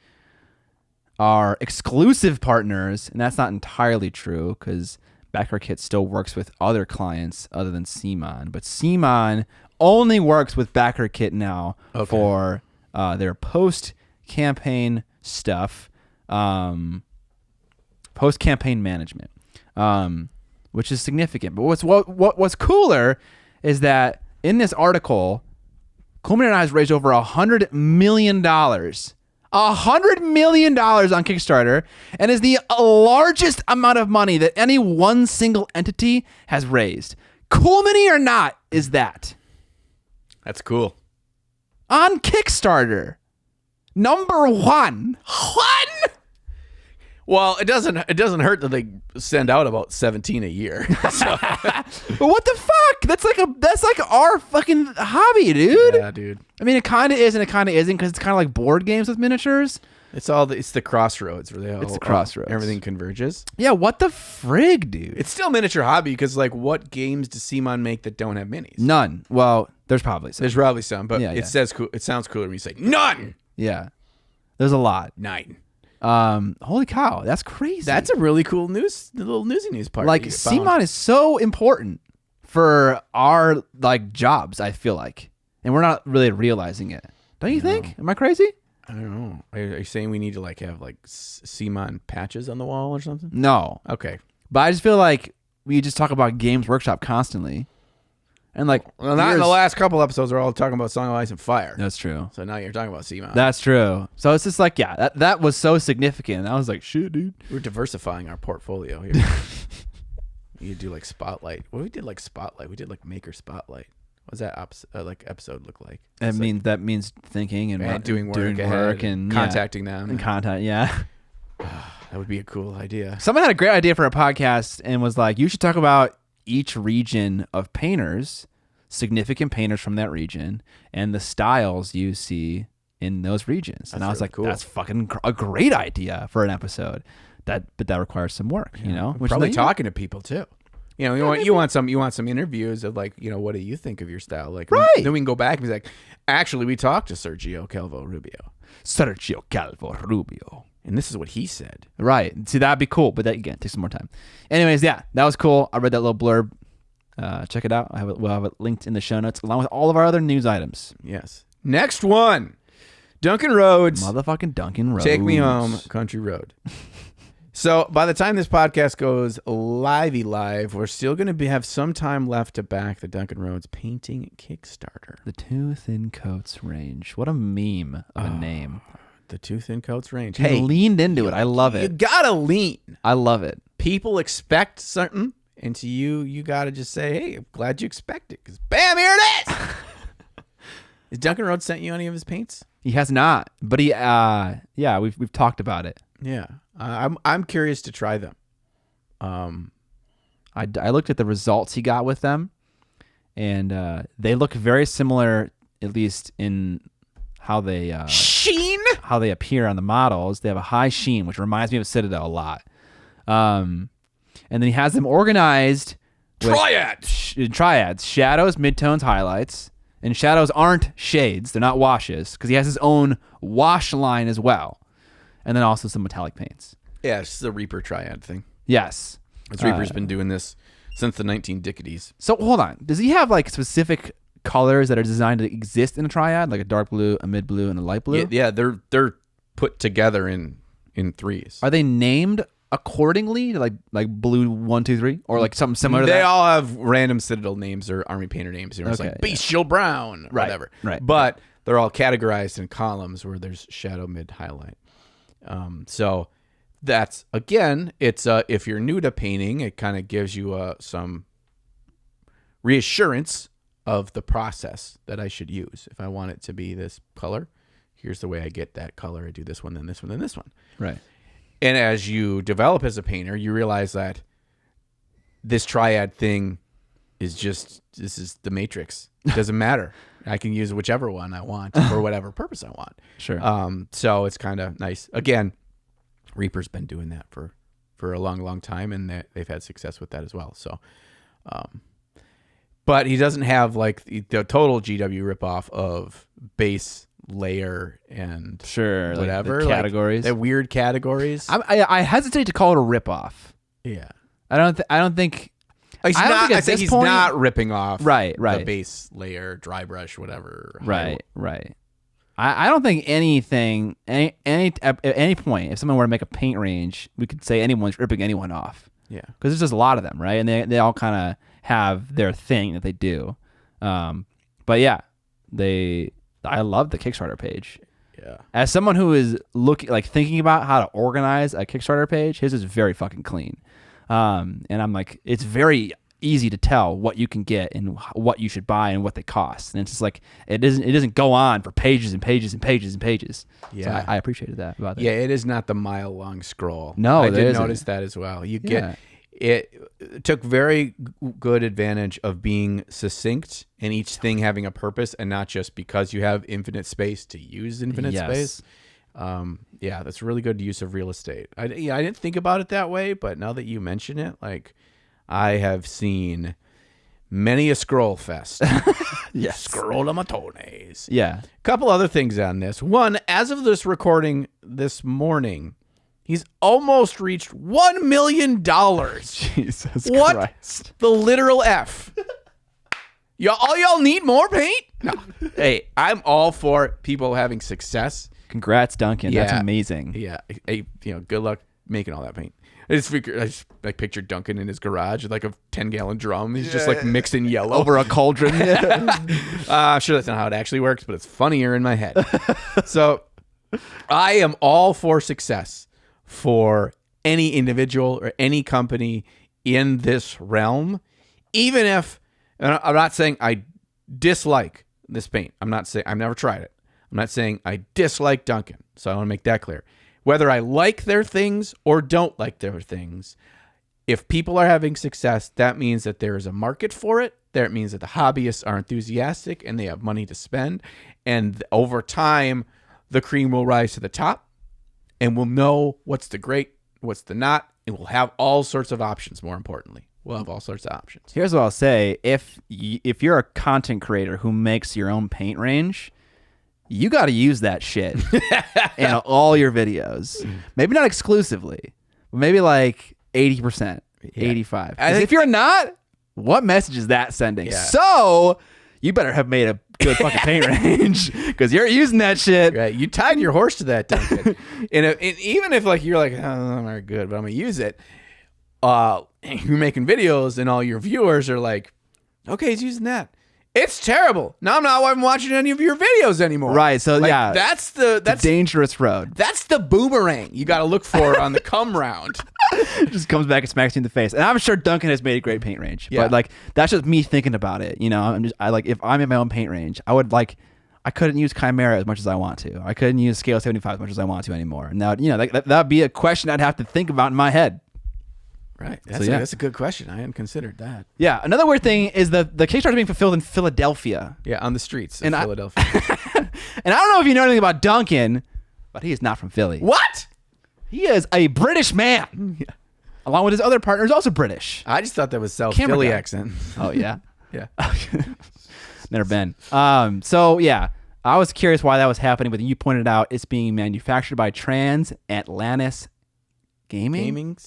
are exclusive partners, and that's not entirely true because Backer Kit still works with other clients other than CMON, but CMON only works with Backer Kit now for their post-campaign stuff, post-campaign management, which is significant. But what's cooler is that in this article, Cool Mini has raised over $100 million. $100 million on Kickstarter, and is the largest amount of money that any one single entity has raised. Cool Mini or Not is that. That's cool. On Kickstarter. Number one. Well, it doesn't hurt that they send out about 17 a year. So. But what the fuck? That's like our fucking hobby, dude. Yeah, dude. I mean, it kind of is and it kind of isn't because it's kind of like board games with miniatures. It's the crossroads where it's the crossroads. Everything converges. Yeah, what the frig, dude? It's still miniature hobby because like what games does CMON make that don't have minis? None. Well, there's probably some. There's probably some, but Yeah. it sounds cooler when you say none. Yeah. There's a lot. 9. Holy cow, that's crazy. That's a really cool little newsy news part. Like CMON is so important for our like jobs, I feel like. And we're not really realizing it. Don't you think? Am I crazy? I don't know. Are you saying we need to like have like CMON patches on the wall or something? No. Okay. But I just feel like we just talk about Games Workshop constantly. And like, well, not in the last couple episodes. We're all talking about Song of Ice and Fire. That's true. So now you're talking about CMON. That's true. So it's just like, yeah, that was so significant. I was like, shit, dude. We're diversifying our portfolio here. You do like Spotlight. What we did like Spotlight. We did like Maker Spotlight. What does that like episode look like? That means thinking and doing work and contacting them and contact. Yeah. That would be a cool idea. Someone had a great idea for a podcast and was like, you should talk about each region of painters, significant painters from that region, and the styles you see in those regions. And I was like, cool. That's fucking a great idea for an episode. But that requires some work, you know. Which probably talking to people too. You know, you want some interviews of like, you know, what do you think of your style? Like, right. Then we can go back and be like, actually, we talked to Sergio Calvo Rubio, and this is what he said. Right. See, that'd be cool, but that again takes some more time. Anyways, yeah, that was cool. I read that little blurb. Check it out. We'll have it linked in the show notes along with all of our other news items. Yes. Next one, Duncan Rhodes. Motherfucking Duncan Rhodes. Take me home, country road. So by the time this podcast goes live, we're still going to have some time left to back the Duncan Rhodes painting Kickstarter. The Two Thin Coats range. What a meme of a name. The Two Thin Coats range. Hey, leaned into it. I love it. You gotta lean. I love it. People expect something, and to you gotta just say, "Hey, I'm glad you expect it," because bam, here it is. Has Duncan Rhodes sent you any of his paints? He has not, but he, we've talked about it. Yeah, I'm curious to try them. I looked at the results he got with them, and they look very similar, at least in how they sheen, how they appear on the models. They have a high sheen, which reminds me of Citadel a lot. And then he has them organized triads, shadows, midtones, highlights. And shadows aren't shades; they're not washes, because he has his own wash line as well. And then also some metallic paints. Yeah, it's the Reaper triad thing. Yes. This Reaper's been doing this since the 19-decadies. So hold on. Does he have like specific colors that are designed to exist in a triad, like a dark blue, a mid blue, and a light blue? Yeah, they're put together in threes. Are they named accordingly, like blue 1, 2, 3, or like something similar to that? They all have random Citadel names or army painter names. It's like Bestial Brown, or whatever. Right. But they're all categorized in columns where there's shadow, mid, highlight. So that's, again, it's if you're new to painting, it kind of gives you some reassurance of the process that I should use. If I want it to be this color, here's the way I get that color. I do this one, then this one, then this one. Right. And as you develop as a painter, you realize that this triad thing is this is the matrix. It doesn't matter. I can use whichever one I want for whatever purpose I want. Sure. So it's kind of nice. Again, Reaper's been doing that for a long, long time, and they've had success with that as well. So, but he doesn't have like the total GW ripoff of base, layer, and whatever, like the categories, the weird categories. I hesitate to call it a ripoff. Yeah, I don't think. I think he's not ripping off right the base, layer, dry brush, whatever. Right. I don't think anything, at any point, if someone were to make a paint range, we could say anyone's ripping anyone off. Yeah. Because there's just a lot of them, right? And they all kind of have their thing that they do. But yeah, I love the Kickstarter page. Yeah. As someone who is thinking about how to organize a Kickstarter page, his is very fucking clean. And I'm like, it's very easy to tell what you can get and what you should buy and what they cost. And it's just like, it doesn't go on for pages and pages and pages and pages. Yeah. So I appreciated that about that. Yeah, it is not the mile-long scroll. No, I did notice that as well. It took very good advantage of being succinct and each thing having a purpose and not just because you have infinite space to use infinite space. Yeah, that's really good use of real estate. I didn't think about it that way, but now that you mention it, like I have seen many a scroll fest. Yes. Scrollomatones. Yeah. A couple other things on this. One, as of this recording this morning, he's almost reached $1 million. Jesus What Christ. the literal F All y'all need more paint? No. Hey, I'm all for people having success. Congrats, Duncan. Yeah. That's amazing. Yeah. Hey, good luck making all that paint. I just pictured Duncan in his garage with like a 10-gallon drum. He's just like mixing yellow Over a cauldron. I'm sure that's not how it actually works, but it's funnier in my head. So I am all for success for any individual or any company in this realm, even if, and I'm not saying I dislike this paint. I'm not saying I've never tried it. I'm not saying I dislike Duncan. So I want to make that clear. Whether I like their things or don't like their things, if people are having success, that means that there is a market for it. That means that the hobbyists are enthusiastic and they have money to spend. And over time, the cream will rise to the top and we'll know what's the great, what's the not, and we'll have all sorts of options, more importantly. We'll have all sorts of options. Here's what I'll say. If you're a content creator who makes your own paint range, you got to use that shit in all your videos. Maybe not exclusively, but maybe like 80%, 85%. Because if you're not, what message is that sending? Yeah. So you better have made a good fucking paint range because you're using that shit. Right. You tied your horse to that, Duncan. and even if like you're like, oh, I'm not good, but I'm going to use it. You're making videos and all your viewers are like, okay, he's using that. It's terrible. Now I'm not even watching any of your videos anymore. Right. So like, yeah, that's the dangerous road. That's the boomerang you got to look for on the come round. It just comes back and smacks you in the face. And I'm sure Duncan has made a great paint range. Yeah. But like that's just me thinking about it. You know, if I'm in my own paint range, I couldn't use Chimera as much as I want to. I couldn't use Scale 75 as much as I want to anymore. And now, that'd be a question I'd have to think about in my head. Right. That's a good question. I hadn't considered that. Yeah. Another weird thing is the Kickstarter being fulfilled in Philadelphia. Yeah, on the streets of And Philadelphia. And I don't know if you know anything about Duncan, but he is not from Philly. What? He is a British man. Yeah. Along with his other partners, also British. I just thought that was South Camera Philly guy. accent. Oh, yeah? Yeah. Never been. So, yeah. I was curious why that was happening, but you pointed out it's being manufactured by Transatlantis Gaming?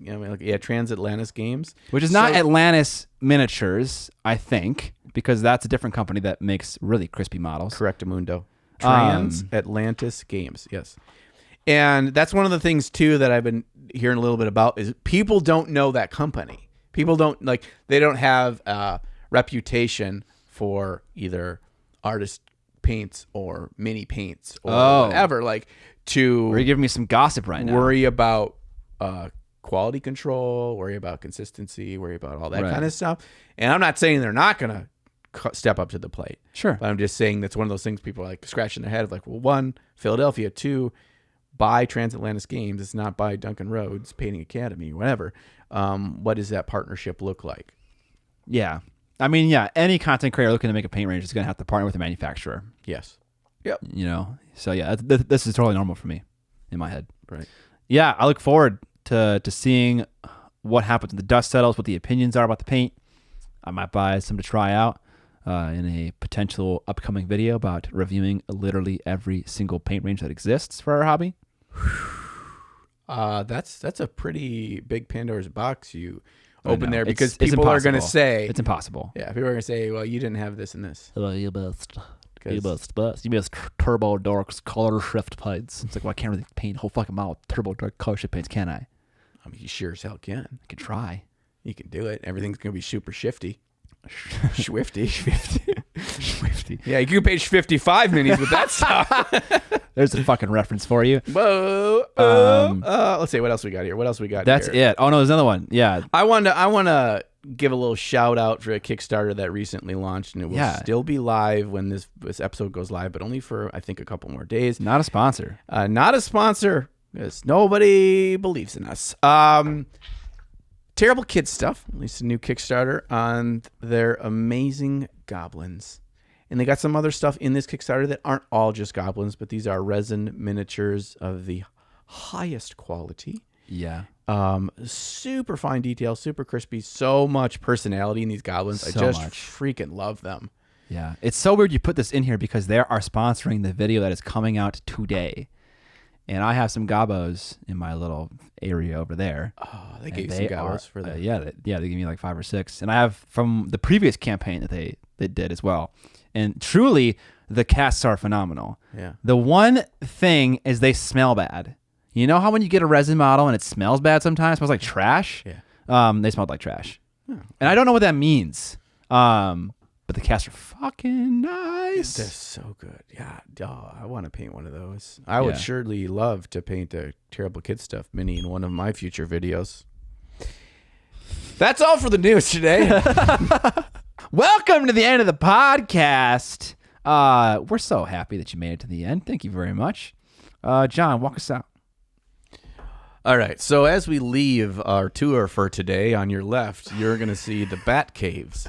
Transatlantis Games. Which is not Atlantis Miniatures, I think, because that's a different company that makes really crispy models. Correctamundo. Transatlantis Games, yes. And that's one of the things, too, that I've been hearing a little bit about is people don't know that company. People don't, they don't have a reputation for either artist paints or mini paints or whatever. Are you giving me some gossip right now? Worry about quality control, worry about consistency, worry about all that kind of stuff. And I'm not saying they're not going to step up to the plate. Sure. But I'm just saying that's one of those things people are scratching their head of one, Philadelphia, two, by Transatlantis Games. It's not by Duncan Rhodes Painting Academy, whatever. What does that partnership look like? Yeah. I mean, yeah, any content creator looking to make a paint range is going to have to partner with a manufacturer. Yes. Yep. So yeah, this is totally normal for me in my head. Right. Yeah, I look forward to seeing what happens when the dust settles, what the opinions are about the paint. I might buy some to try out in a potential upcoming video about reviewing literally every single paint range that exists for our hobby. That's a pretty big Pandora's box you open there, because it's people are going to say it's impossible. Yeah, people are going to say, well, you didn't have this and this. Well, you missed Turbo Dark's color shift paints. It's like, well, I can't really paint a whole fucking model with Turbo Dark color shift paints, can I? I mean, you sure as hell can. I can try. You can do it. Everything's going to be super shifty. Swifty. Yeah, you can paint 55 minis with that stuff. There's a fucking reference for you. Whoa. Let's see what else we got here. That's it. Oh no, there's another one. Yeah. I want to give a little shout out for a Kickstarter that recently launched, and it will still be live when this episode goes live, but only for I think a couple more days. Not a sponsor. Not a sponsor, because nobody believes in us. Terrible Kid Stuff released a new Kickstarter on their amazing goblins. And they got some other stuff in this Kickstarter that aren't all just goblins, but these are resin miniatures of the highest quality. Yeah. Super fine detail, super crispy, so much personality in these goblins. I just freaking love them. Yeah. It's so weird you put this in here because they are sponsoring the video that is coming out today. And I have some gobos in my little area over there. Oh, they gave you some gobos for that. Yeah, they gave me like 5 or 6. And I have from the previous campaign that they did as well. And truly, the casts are phenomenal. Yeah. The one thing is they smell bad. You know how when you get a resin model and it smells bad sometimes? It smells like trash? Yeah. They smelled like trash. And I don't know what that means. But the casts are fucking nice. They're so good. Yeah. Oh, I want to paint one of those. I would surely love to paint a Terrible Kid Stuff mini in one of my future videos. That's all for the news today. Welcome to the end of the podcast. We're so happy that you made it to the end. Thank you very much. John, walk us out. All right. So as we leave our tour for today, on your left, you're going to see the Bat Caves.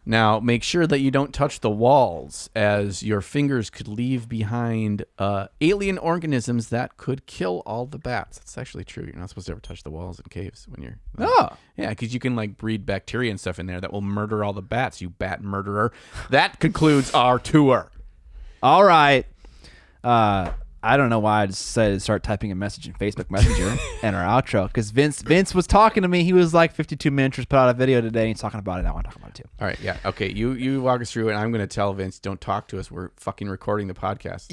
Now, make sure that you don't touch the walls, as your fingers could leave behind alien organisms that could kill all the bats. That's actually true. You're not supposed to ever touch the walls in caves when you're... Yeah, because you can like breed bacteria and stuff in there that will murder all the bats, you bat murderer. That concludes our tour. All right. I don't know why I decided to start typing a message in Facebook Messenger and our outro, because Vince was talking to me. He was like 52 minutes, put out a video today, and he's talking about it. I want to talk about it too. All right, yeah. Okay, you walk us through it, and I'm going to tell Vince, don't talk to us. We're fucking recording the podcast.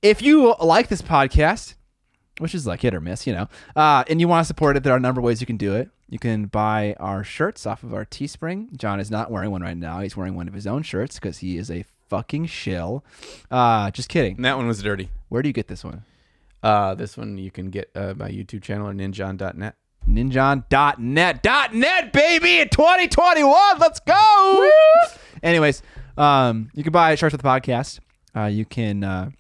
If you like this podcast, which is like hit or miss, and you want to support it, there are a number of ways you can do it. You can buy our shirts off of our Teespring. John is not wearing one right now. He's wearing one of his own shirts because he is a fucking shill. Just kidding. And that one was dirty. Where do you get this one? This one you can get my YouTube channel or ninjon.net. Ninjon.net, baby, in 2021. Let's go. Woo! Anyways, you can buy shirts with the podcast. You can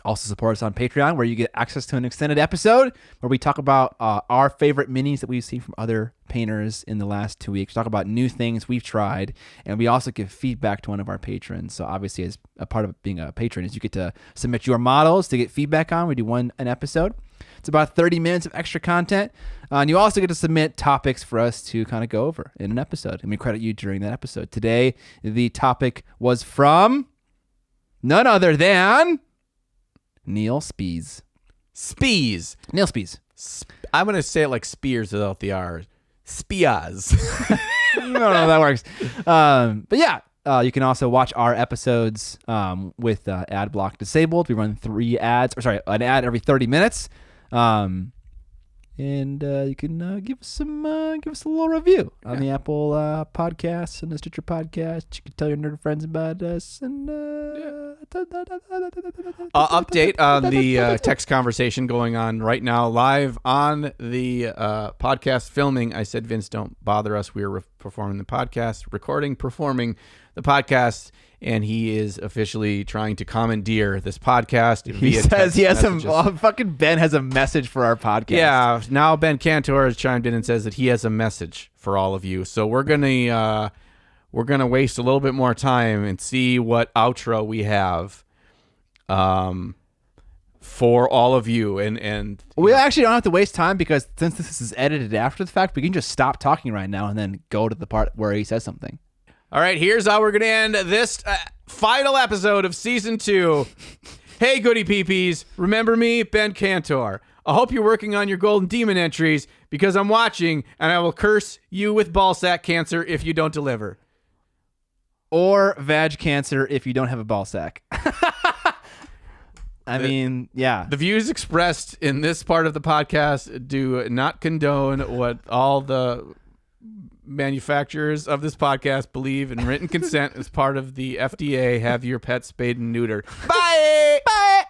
also support us on Patreon, where you get access to an extended episode where we talk about our favorite minis that we've seen from other painters in the last 2 weeks. We talk about new things we've tried, and we also give feedback to one of our patrons. So obviously, as a part of being a patron, is you get to submit your models to get feedback on. We do an episode. It's about 30 minutes of extra content. And you also get to submit topics for us to kind of go over in an episode, and we credit you during that episode. Today, the topic was from none other than Neil Spees. Neil Spees. I'm going to say it like Spears without the R. Spiaz. I don't know how that works. But yeah, you can also watch our episodes with ad block disabled. We run an ad every 30 minutes. And you can give us a little review on the Apple Podcasts and the Stitcher Podcast. You can tell your nerd friends about us. And update on the text conversation going on right now, live on the podcast filming. I said, Vince, don't bother us. We are performing the podcast, performing the podcast. And he is officially trying to commandeer this podcast. He says he has fucking Ben has a message for our podcast. Yeah, now Ben Cantor has chimed in and says that he has a message for all of you. So we're gonna waste a little bit more time and see what outro we have, for all of you. And we actually don't have to waste time, because since this is edited after the fact, we can just stop talking right now and then go to the part where he says something. All right, here's how we're going to end this final episode of Season 2. Hey, goody peepees. Remember me, Ben Cantor. I hope you're working on your Golden Demon entries, because I'm watching, and I will curse you with ballsack cancer if you don't deliver. Or vag cancer if you don't have a ballsack. I mean, yeah. The views expressed in this part of the podcast do not condone what all the manufacturers of this podcast believe in written consent as part of the FDA. Have your pet spayed and neutered. Bye. Bye.